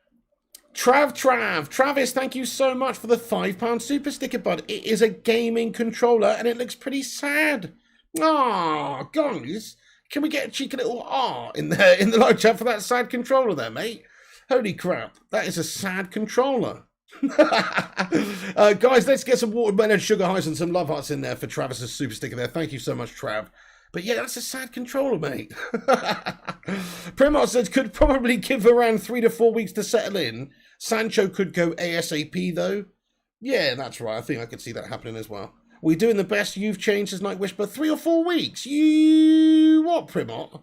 Travis, thank you so much for the £5 super sticker, bud. It is a gaming controller and it looks pretty sad. Ah, guys, can we get a cheeky little in there in the live chat for that sad controller there, mate? Holy crap, that is a sad controller. Guys, let's get some watermelon sugar highs and some love hearts in there for Travis's super sticker there. Thank you so much, Trav. But yeah, that's a sad controller, mate. Primar says could probably give around 3 to 4 weeks to settle in. Sancho could go ASAP, though. Yeah, that's right. I think I could see that happening as well. We're doing the best you've changed as Night Whisper. 3 or 4 weeks. You what, Primot?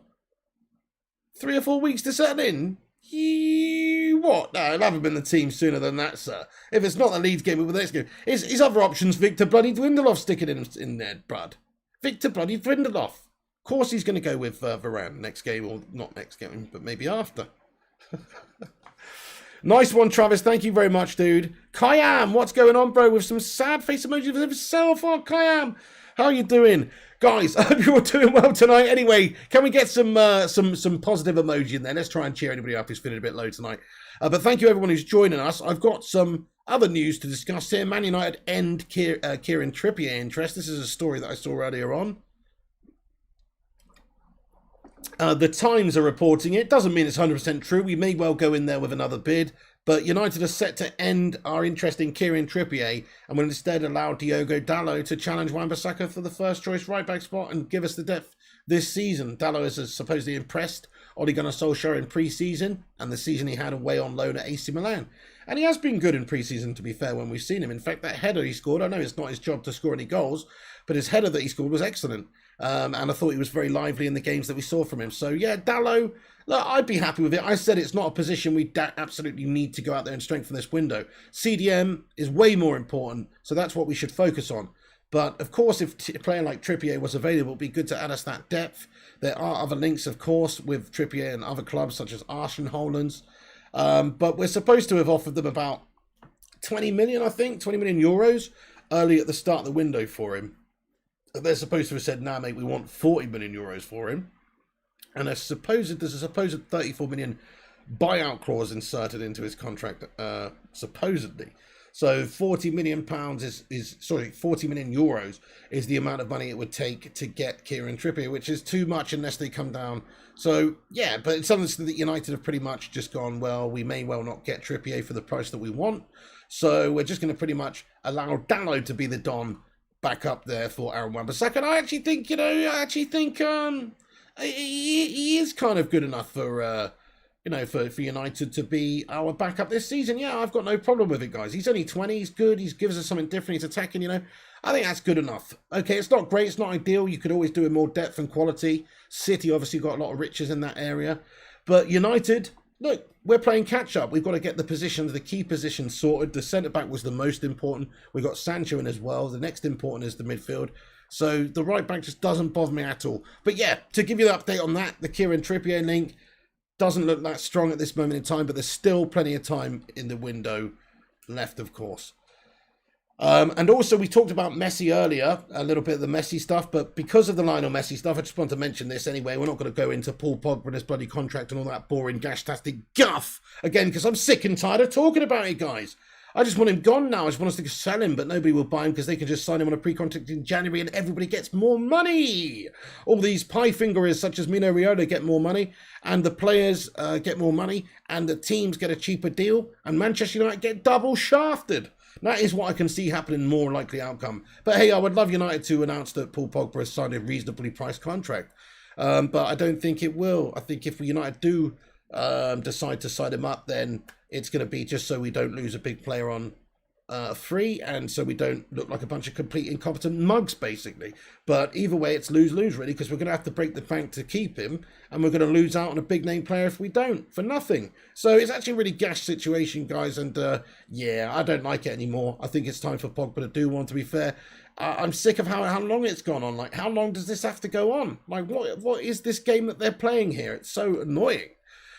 3 or 4 weeks to settle in? You what? No, I'll have him in the team sooner than that, sir. If it's not the Leeds game, we'll the next game. His other options, Victor bloody Dwindloff sticking in there, Brad. Victor bloody Dwindloff. Of course he's going to go with Varane next game, or not next game, but maybe after. Nice one, Travis. Thank you very much, dude. Kayam, what's going on, bro? With some sad face emojis of himself. Oh, Kayam, how are you doing? Guys, I hope you're doing well tonight. Anyway, can we get some positive emoji in there? Let's try and cheer anybody up who's feeling a bit low tonight. But thank you, everyone who's joining us. I've got some other news to discuss here. Man United end Kieran Trippier interest. This is a story that I saw earlier on. The Times are reporting it. Doesn't mean it's 100% true. We may well go in there with another bid. But United are set to end our interest in Kieran Trippier and will instead allow Diogo Dalot to challenge Wan-Bissaka for the first choice right back spot and give us the depth this season. Dalot is supposedly impressed Ole Gunnar Solskjaer in pre-season and the season he had away on loan at AC Milan. And he has been good in pre-season, to be fair, when we've seen him. In fact, that header he scored, I know it's not his job to score any goals, but his header that he scored was excellent. And I thought he was very lively in the games that we saw from him. So, yeah, Dalot, look, I'd be happy with it. I said it's not a position we absolutely need to go out there and strengthen this window. CDM is way more important, so that's what we should focus on. But, of course, if a player like Trippier was available, it'd be good to add us that depth. There are other links, of course, with Trippier and other clubs, such as Arsenal and Hollands. But we're supposed to have offered them about 20 million, I think, 20 million euros early at the start of the window for him. They're supposed to have said, nah, mate, we want 40 million euros for him. And there's a supposed 34 million buyout clause inserted into his contract, supposedly. So 40 million pounds 40 million euros is the amount of money it would take to get Kieran Trippier, which is too much unless they come down. So, yeah, but it's something that United have pretty much just gone, well, we may well not get Trippier for the price that we want. So we're just going to pretty much allow Dalot to be the Don back up there for Aaron Wan-Bissaka. And I actually think, he is kind of good enough for United to be our backup this season. Yeah, I've got no problem with it, guys. He's only 20. He's good. He gives us something different. He's attacking, I think that's good enough. Okay, it's not great. It's not ideal. You could always do with more depth and quality. City obviously got a lot of riches in that area. But United, look, we're playing catch-up. We've got to get the key positions sorted. The centre-back was the most important. We've got Sancho in as well. The next important is the midfield. So the right-back just doesn't bother me at all. But yeah, to give you the update on that, the Kieran Trippier link doesn't look that strong at this moment in time, but there's still plenty of time in the window left, of course. And also, we talked about Messi earlier, a little bit of the Messi stuff, but because of the Lionel Messi stuff, I just want to mention this anyway. We're not going to go into Paul Pogba and his bloody contract and all that boring, gash-tastic guff again, because I'm sick and tired of talking about it, guys. I just want him gone now. I just want us to sell him, but nobody will buy him because they can just sign him on a pre-contract in January and everybody gets more money. All these pie fingerers such as Mino Raiola get more money and the players get more money and the teams get a cheaper deal and Manchester United get double shafted. That is what I can see happening, more likely outcome. But hey, I would love United to announce that Paul Pogba has signed a reasonably priced contract. But I don't think it will. I think if United do decide to sign him up, then it's going to be just so we don't lose a big player on free and so we don't look like a bunch of complete incompetent mugs, basically. But either way, it's lose-lose, really, because we're going to have to break the bank to keep him and we're going to lose out on a big-name player if we don't, for nothing. So it's actually a really gash situation, guys, and yeah, I don't like it anymore. I think it's time for Pogba to do one, to be fair. I'm sick of how long it's gone on. Like, how long does this have to go on? Like, what is this game that they're playing here? It's so annoying.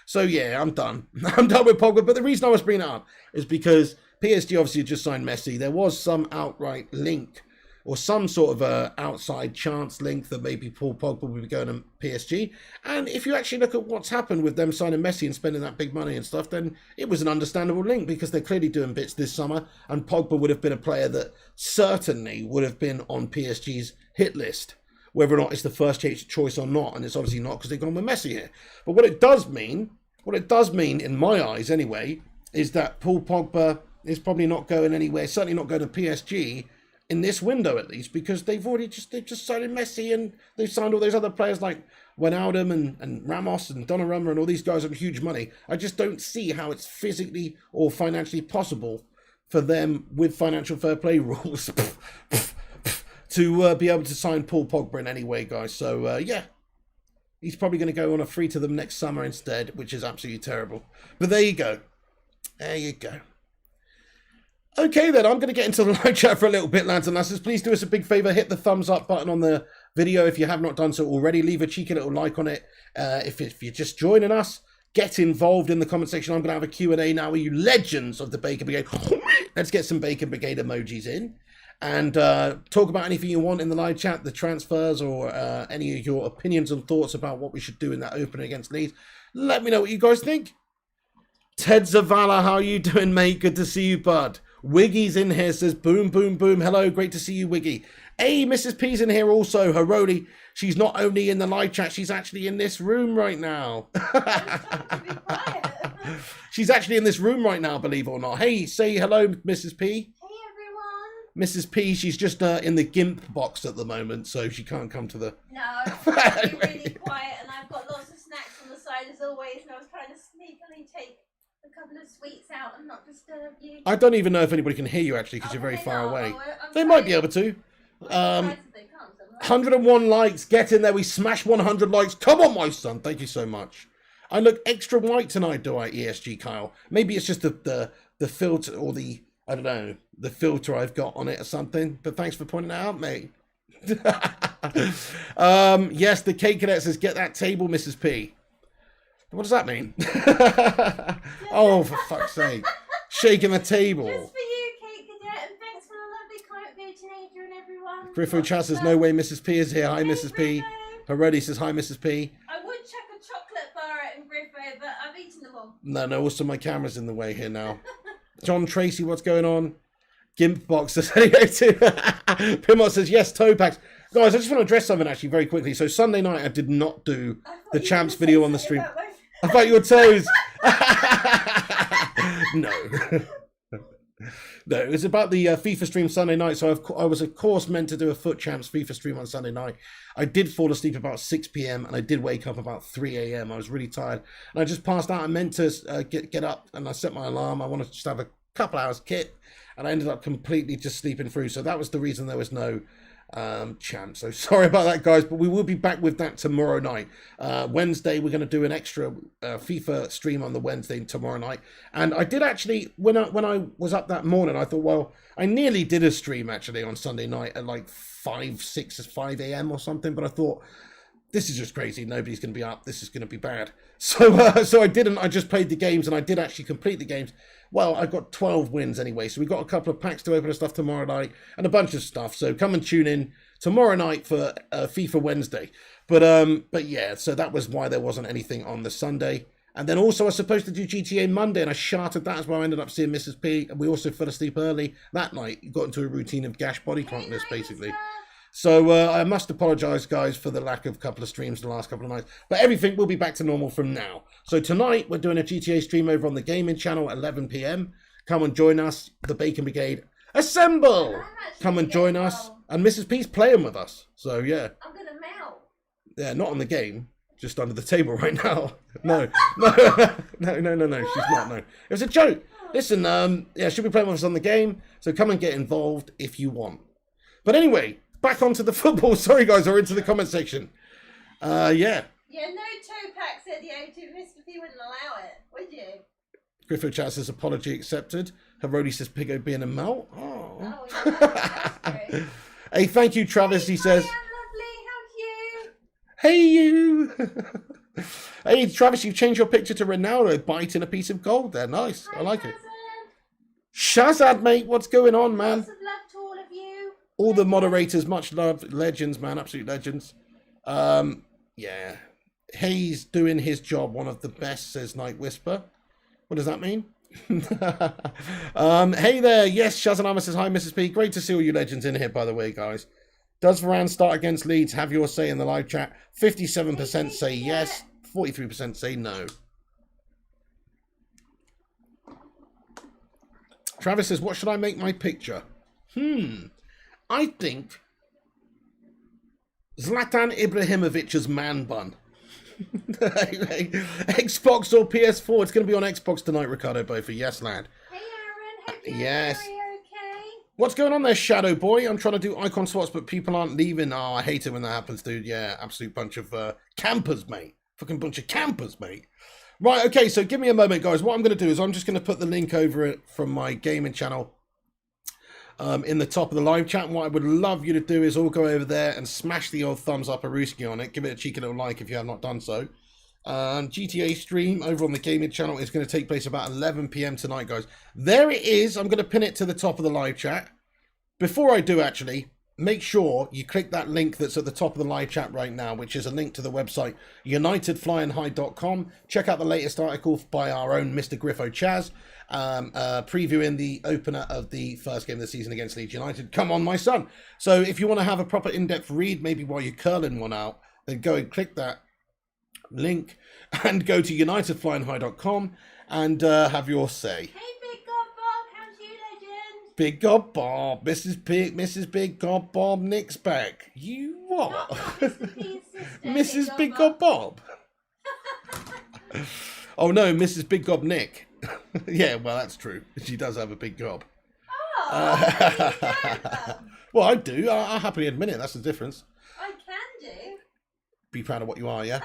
So yeah, I'm done. I'm done with Pogba. But the reason I was bringing it up is because PSG obviously just signed Messi. There was some outright link or some sort of outside chance link that maybe Paul Pogba would be going to PSG. And if you actually look at what's happened with them signing Messi and spending that big money and stuff, then it was an understandable link because they're clearly doing bits this summer. And Pogba would have been a player that certainly would have been on PSG's hit list, whether or not it's the first choice or not. And it's obviously not because they've gone with Messi here. But what it does mean in my eyes anyway, is that Paul Pogba is probably not going anywhere, certainly not going to PSG in this window at least, because they've just signed Messi and they've signed all those other players like Wijnaldum and Ramos and Donnarumma and all these guys on huge money. I just don't see how it's physically or financially possible for them with financial fair play rules to be able to sign Paul Pogba in any way, guys. So, yeah. He's probably going to go on a free to them next summer instead, which is absolutely terrible. But there you go. There you go. Okay, then. I'm going to get into the live chat for a little bit, lads and lasses. Please do us a big favour. Hit the thumbs up button on the video if you have not done so already. Leave a cheeky little like on it. If you're just joining us, get involved in the comment section. I'm going to have a Q&A now with you legends of the Bacon Brigade. Let's get some Bacon Brigade emojis in. And talk about anything you want in the live chat, the transfers, or any of your opinions and thoughts about what we should do in that opening against Leeds. Let me know what you guys think. Ted Zavala, how you doing, mate? Good to see you, bud. Wiggy's in here, says boom, boom, boom. Hello, great to see you, Wiggy. Hey, Mrs. P's in here also. Haroli, she's not only in the live chat, she's actually in this room right now. She's actually in this room right now, believe it or not. Hey, say hello, Mrs. P. Mrs. P, she's just in the GIMP box at the moment, so she can't come to the... No, I'm really quiet, and I've got lots of snacks on the side as always, and I was trying to sneakily take a couple of sweets out and not disturb you. I don't even know if anybody can hear you, actually, because you're very far away. They might be able to. 101 likes, get in there. We smashed 100 likes. Come on, my son. Thank you so much. I look extra white tonight, do I, ESG Kyle? Maybe it's just the filter or the... I don't know, the filter I've got on it or something. But thanks for pointing it out, mate. Yes, the Cake Cadet says, get that table, Mrs. P. What does that mean? Oh, for fuck's sake. Shaking the table. Just for you, Cake Cadet, and thanks for the lovely comment, Virgin Adrian, everyone. Griffo Chat says, no way, Mrs. P is here. Hi, Mrs. P. Herodi says, hi, Mrs. P. I would chuck a chocolate bar at him, Griffo, but I've eaten them all. No, also my camera's in the way here now. John Tracy, what's going on? Gimp box says, Pimot says, yes, toe packs. Guys, I just want to address something actually very quickly. So Sunday night I did not do the champs video on the stream. About your toes. No. No, it was about the FIFA stream Sunday night. So I was, of course, meant to do a Foot Champs FIFA stream on Sunday night. I did fall asleep about 6 p.m. and I did wake up about 3 a.m. I was really tired. And I just passed out. I meant to get up and I set my alarm. I wanted to just have a couple hours kit. And I ended up completely just sleeping through. So that was the reason there was no champ. So sorry about that, guys, but we will be back with that tomorrow night. Wednesday, we're going to do an extra FIFA stream on the Wednesday tomorrow night. And I did actually, when I was up that morning, I thought, well, I nearly did a stream actually on Sunday night at like 5 a.m. or something, but I thought, this is just crazy. Nobody's going to be up. This is going to be bad. So I didn't. I just played the games, and I did actually complete the games. Well, I got 12 wins anyway. So we've got a couple of packs to open and stuff tomorrow night, and a bunch of stuff. So come and tune in tomorrow night for FIFA Wednesday. But yeah, so that was why there wasn't anything on the Sunday. And then also I was supposed to do GTA Monday, and I sharted that as well. I ended up seeing Mrs. P, and we also fell asleep early that night. Got into a routine of gash body clonkness, basically. So I must apologise, guys, for the lack of a couple of streams the last couple of nights. But everything will be back to normal from now. So tonight, we're doing a GTA stream over on the gaming channel at 11 p.m. Come and join us, the Bacon Brigade. Assemble! Come and join us. And Mrs. P's playing with us. So, yeah. I'm going to melt. Yeah, not on the game. Just under the table right now. No. She's not, no. It was a joke. Listen, yeah, she'll be playing with us on the game. So come and get involved if you want. But anyway... back onto the football. Sorry, guys, or into the comment section. Yeah. Yeah, no toe pack, said the O2. Mr. P wouldn't allow it, would you? Griffo Chat says apology accepted. Herodi says Piggo being a melt. Oh yeah, that's great. Hey, thank you, Travis. He says. Hey, hey, you. Hey, Travis, you've changed your picture to Ronaldo biting a piece of gold there. Nice. I like it. Shazad, mate, what's going on, man? Lots of love to all of you. All the moderators, much love, legends, man, absolute legends. Yeah, Hayes doing his job, one of the best, says Night Whisper. What does that mean? Hey there, yes, Shazanama says hi, Mrs. P. Great to see all you legends in here, by the way, guys. Does Varane start against Leeds? Have your say in the live chat. 57% say yes, 43% say no. Travis says, what should I make my picture? I think Zlatan Ibrahimovic's man bun. Xbox or PS4? It's going to be on Xbox tonight, Ricardo Bofer. Yes, lad. Hey, Aaron. Hope you're yes. okay. What's going on there, Shadow Boy? I'm trying to do icon swaps, but people aren't leaving. Oh, I hate it when that happens, dude. Yeah, absolute bunch of campers, mate. Fucking bunch of campers, mate. Right, okay, so give me a moment, guys. What I'm going to do is I'm just going to put the link over it from my gaming channel in the top of the live chat. And what I would love you to do is all go over there and smash the old thumbs up a rooski on it. Give it a cheeky little like if you have not done so. GTA stream over on the gaming channel is going to take place about 11 PM tonight, guys. There it is. I'm going to pin it to the top of the live chat. Before I do, actually, make sure you click that link that's at the top of the live chat right now, which is a link to the website unitedflyandhigh.com. Check out the latest article by our own Mr. Griffo Chaz, previewing the opener of the first game of the season against Leeds United. Come on, my son. So if you want to have a proper in-depth read, maybe while you're curling one out, then go and click that link and go to unitedflyandhigh.com and have your say. Hey, Big God Bob, how's you, legend? Big God Bob, Mrs. Big God Bob, Nick's back. You what? Not Mr. P's sister, Mrs. Big God Bob. Oh no, Mrs. Big Gob Nick. Yeah, well that's true. She does have a big gob. Oh, Well, I do. I happily admit it. That's the difference. I can do. Be proud of what you are, yeah?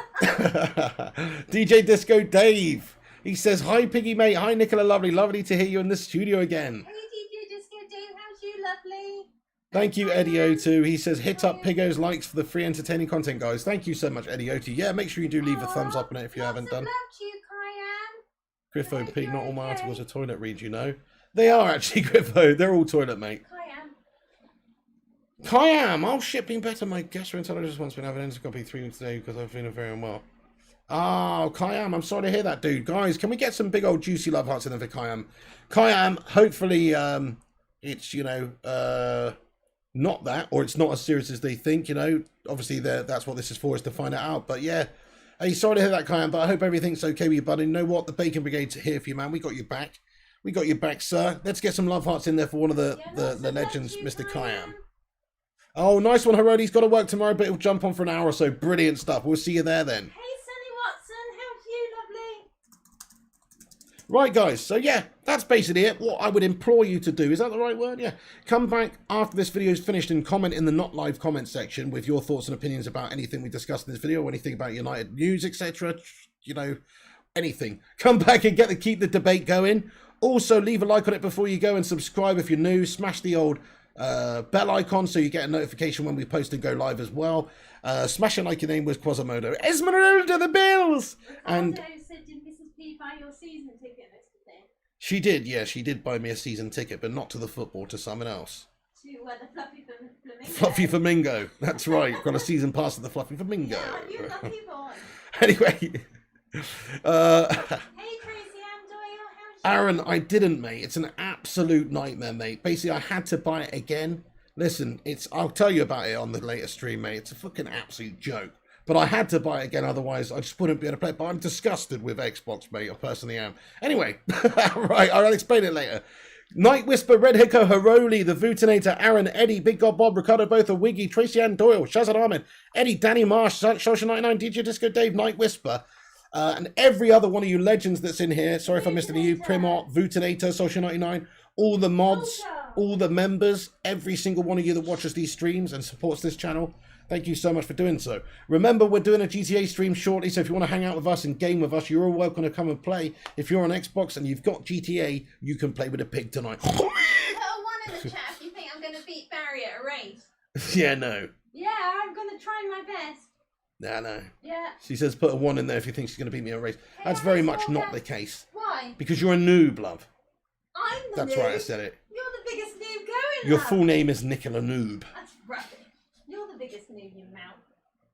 DJ Disco Dave. He says, hi, Piggy, mate. Hi, Nicola. Lovely to hear you in the studio again. Hey, DJ Disco Dave, how's you, lovely? Thank you, Eddie O2. He says, hit up Piggo's likes for the free entertaining content, guys. Thank you so much, Eddie O2. Yeah, make sure you do leave a thumbs up on it if you haven't done. Love to you, Kyan. Griffo Pig, not all my articles are toilet read, you know. They are actually, Griffo. They're all toilet, mate. Kayam, oh shit, being better. My gastroenterologist once been having endoscopy 3 weeks today because I've been very unwell. Oh, Kayam, I'm sorry to hear that, dude. Guys, can we get some big old juicy love hearts in there for Kayam? Kayam, hopefully it's, you know, not that, or it's not as serious as they think, you know. Obviously, that's what this is for, is to find it out. But yeah, hey, sorry to hear that, Kayam, but I hope everything's okay with you, buddy. You know what? The Bacon Brigade's here for you, man. We got your back. We got your back, sir. Let's get some love hearts in there for one of the legends, Mr. Kayam. Oh, nice one, Herodi's got to work tomorrow, but he'll jump on for an hour or so. Brilliant stuff. We'll see you there then. Hey, Sonny Watson, how's you, lovely? Right, guys. So, yeah, that's basically it. What I would implore you to do, is that the right word? Yeah. Come back after this video is finished and comment in the not live comment section with your thoughts and opinions about anything we discussed in this video, or anything about United news, etc. You know, anything. Come back and keep the debate going. Also, leave a like on it before you go and subscribe if you're new. Smash the old bell icon so you get a notification when we post and go live as well. Smash it like your name was Quasimodo. Esmeralda the Bills! And said, did Mrs. P buy your season ticket, Mr. P? she did, yeah, she did buy me a season ticket, but not to the football, to something else. To the Fluffy Flamingo. Fluffy Flamingo, that's right. Got a season pass to the Fluffy Flamingo. Yeah, you lucky boy. Anyway, Hey, Tracy Ann Doyle, how's you? Aaron, I didn't, mate. It's an absolute nightmare, mate. Basically, I had to buy it again. Listen, I'll tell you about it on the later stream, mate. It's a fucking absolute joke. But I had to buy it again, otherwise I just wouldn't be able to play it. But I'm disgusted with Xbox, mate. I personally am. Anyway, right, I'll explain it later. Night Whisper, Red Hicko, Haroli, The Vutinator, Aaron, Eddie, Big God Bob, Ricardo Botha, Wiggy, Tracy Ann Doyle, Shazad Ahmed, Eddie, Danny Marsh, Social 99, DJ Disco Dave, Night Whisper, and every other one of you legends that's in here. Sorry if I missed any of you. Primart, Vutinator, Social 99, all the mods, all the members, every single one of you that watches these streams and supports this channel. Thank you so much for doing so. Remember, we're doing a GTA stream shortly, so if you want to hang out with us and game with us, you're all welcome to come and play. If you're on Xbox and you've got GTA, you can play with a pig tonight. Put a 1 in the chat if you think I'm going to beat Barry at a race. Yeah, no. Yeah, I'm going to try my best. Nah, no. Yeah. She says put a 1 in there if you think she's going to beat me at a race. That's very much not the case. Why? Because you're a noob, love. I'm the That's noob. right, I said it. You're the biggest noob going, Your love. full name is Nicola Noob. That's rubbish. You're the biggest noob, you mount.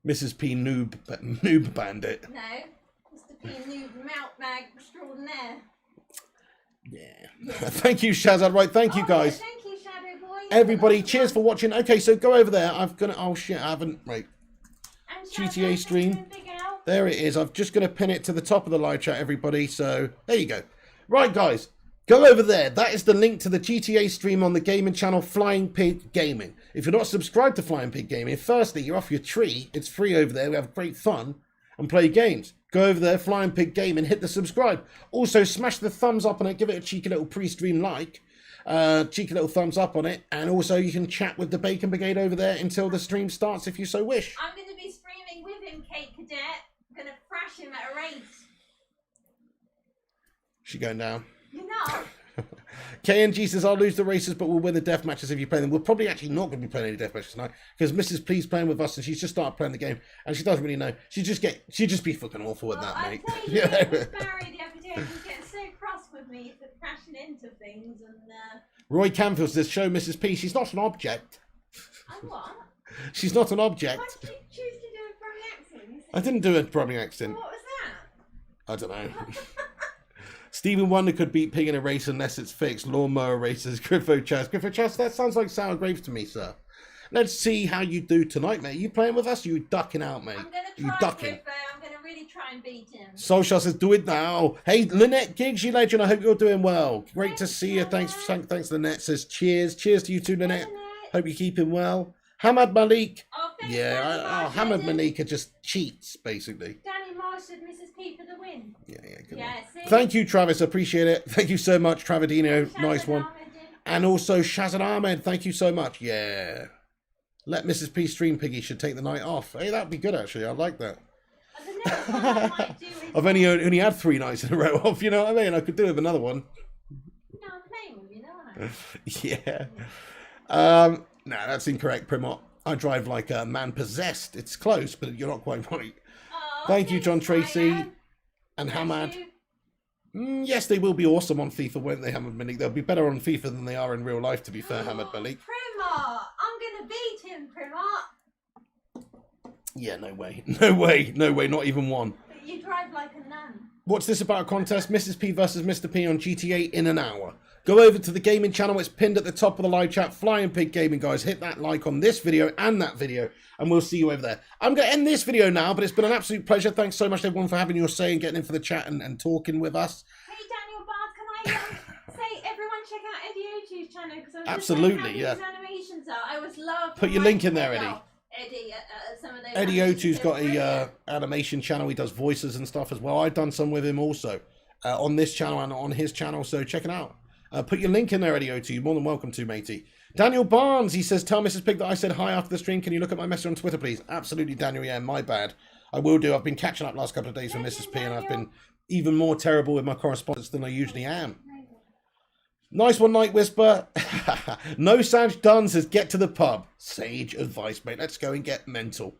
Mrs. P. Noob Bandit. No. Mr. P. Noob Mount Mag Extraordinaire. Yeah. Thank you, Shazad. Right, thank you, guys. Yeah, thank you, Shadow Boy. Everybody, cheers for watching. Okay, so go over there. Oh shit, I haven't. Right. And GTA stream. There it is. I'm just going to pin it to the top of the live chat, everybody. So there you go. Right, guys. Go over there. That is the link to the GTA stream on the gaming channel Flying Pig Gaming. If you're not subscribed to Flying Pig Gaming, firstly, you're off your tree. It's free over there. We have great fun and play games. Go over there, Flying Pig Gaming, hit the subscribe. Also, smash the thumbs up on it. Give it a cheeky little pre-stream like. cheeky little thumbs up on it. And also you can chat with the Bacon Brigade over there until the stream starts if you so wish. I'm going to be streaming with him, Kate Cadet. I'm going to thrash him at a race. She going down. You're not. KNG says, I'll lose the races, but we'll win the death matches if you play them. We're probably actually not going to be playing any death matches tonight because Mrs. P's playing with us and she's just started playing the game and she doesn't really know. She'd just be fucking awful at that, mate. I tell you, Barry the other day was getting so cross with me for crashing into things and. Roy Canfield says, show Mrs. P. She's not an object. I'm what? She's not an object. Why did you choose to do a Brummie accent? I didn't do a Brummie accent. What was that? I don't know. Stephen Wonder could beat Pig in a race unless it's fixed. Lawnmower races. Griffo Chas. Griffo Chas, that sounds like sour grapes to me, sir. Let's see how you do tonight, mate. You playing with us? You ducking out, mate? I'm going to you try, ducking. Griffo. I'm going to really try and beat him. Solskjaer says, do it now. Hey, Lynette Giggs, you legend. I hope you're doing well. Great to see you. Thanks, Lynette. Says, cheers. Cheers to you too, Lynette. Hope you're keeping well. Hamad Malik. Oh, Hamad Malik are just cheats, basically. Danny Marsh and Mrs. P for the win. Yeah, good Yeah, one. Thank you, Travis. Appreciate it. Thank you so much, Travadino. Nice one. And also Shazad Ahmed. Thank you so much. Yeah. Let Mrs. P stream Piggy should take the night off. Hey, that'd be good, actually. I like that. I've only had 3 nights in a row off, you know what I mean? I could do with another one. No, I'm playing with you, don't Yeah. No, that's incorrect, Primot. I drive like a man possessed. It's close, but you're not quite right. Oh, Thank you, John Tracy. Ryan. And Hamad. Yes, they will be awesome on FIFA, won't they, Hamad Malik? They'll be better on FIFA than they are in real life, to be fair, Hamad Malik. Primar! I'm going to beat him, Primar! Yeah, no way. No way. No way. Not even one. But you drive like a nun. What's this about a contest? Mrs. P versus Mr. P on GTA in an hour. Go over to the gaming channel. It's pinned at the top of the live chat. Flying Pig Gaming, guys. Hit that like on this video and that video, and we'll see you over there. I'm going to end this video now, but it's been an absolute pleasure. Thanks so much, everyone, for having your say and getting in for the chat and talking with us. Hey, Daniel Bard, can I say, everyone check out Eddie Otu's channel? Because I was absolutely, just how his animations are. I was loved. Put your link in there, Eddie. Some of those Eddie Otu's got a animation channel. He does voices and stuff as well. I've done some with him also on this channel and on his channel, so check it out. Put your link in there, Eddie Otu. You're more than welcome to, matey. Daniel Barnes, he says, tell Mrs. Pig that I said hi after the stream. Can you look at my message on Twitter, please? Absolutely, Daniel. Yeah, my bad. I will do. I've been catching up last couple of days with Mrs. P, and I've been even more terrible with my correspondence than I usually am. Nice one, Night Whisper. No Sage done, says, get to the pub. Sage advice, mate. Let's go and get mental.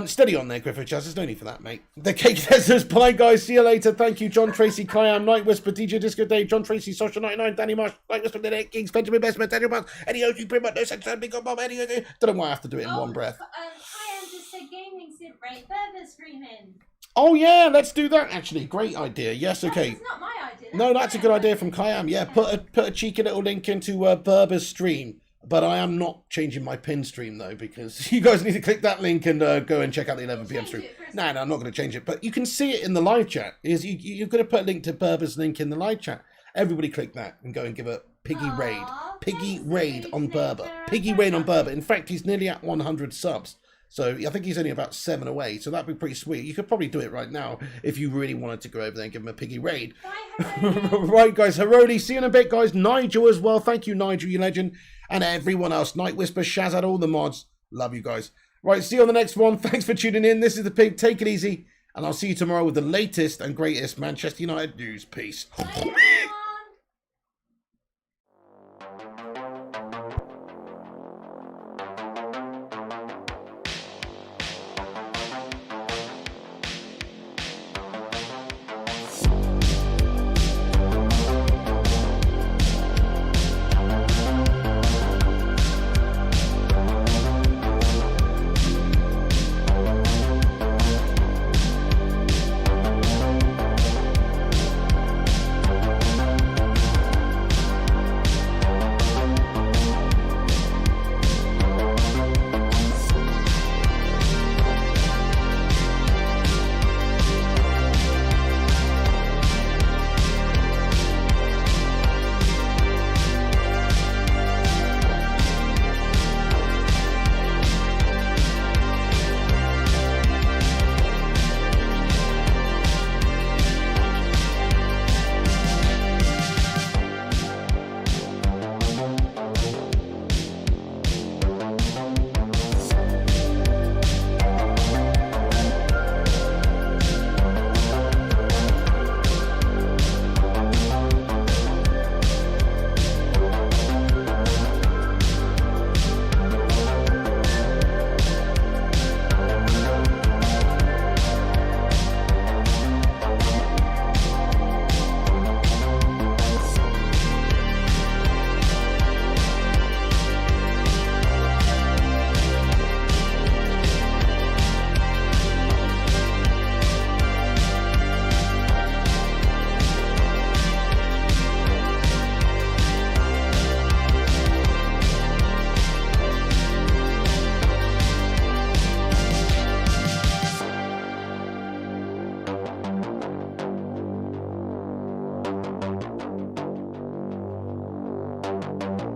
Steady on there, Griffith Chaz. There's no need for that, mate. The cake says, bye, guys. See you later. Thank you, John Tracy, Kayam, Night Whisper, DJ Disco Dave, John Tracy, Social 99, Danny Marsh, Night Whisper, Lynette Kings, Benjamin Bestman, Daniel Barnes, Eddie Otu, pretty much no such thing, big up, Bob, Eddie Otu. Don't know why I have to do it in one breath. Kayam just said gaming sim rate, further streaming. Oh, yeah, let's do that, actually. Great idea. Yes, okay. It's not my idea. No, that's a good idea from Kayam. Yeah, put a cheeky little link into Berber's stream. But I am not changing my pin stream, though, because you guys need to click that link and go and check out the 11 p.m. stream. No, I'm not going to change it. But you can see it in the live chat. You're going to put a link to Berber's link in the live chat. Everybody click that and go and give a Piggy raid. Piggy raid on Berber. Piggy raid on Berber. In fact, he's nearly at 100 subs. So I think he's only about 7 away. So that'd be pretty sweet. You could probably do it right now if you really wanted to go over there and give him a Piggy raid. Right, guys. Harodi. See you in a bit, guys. Nigel as well. Thank you, Nigel, you legend. And everyone else. Night Whisper, Shazad, all the mods. Love you guys. Right, see you on the next one. Thanks for tuning in. This is The Pig. Take it easy. And I'll see you tomorrow with the latest and greatest Manchester United news. Peace. Bye.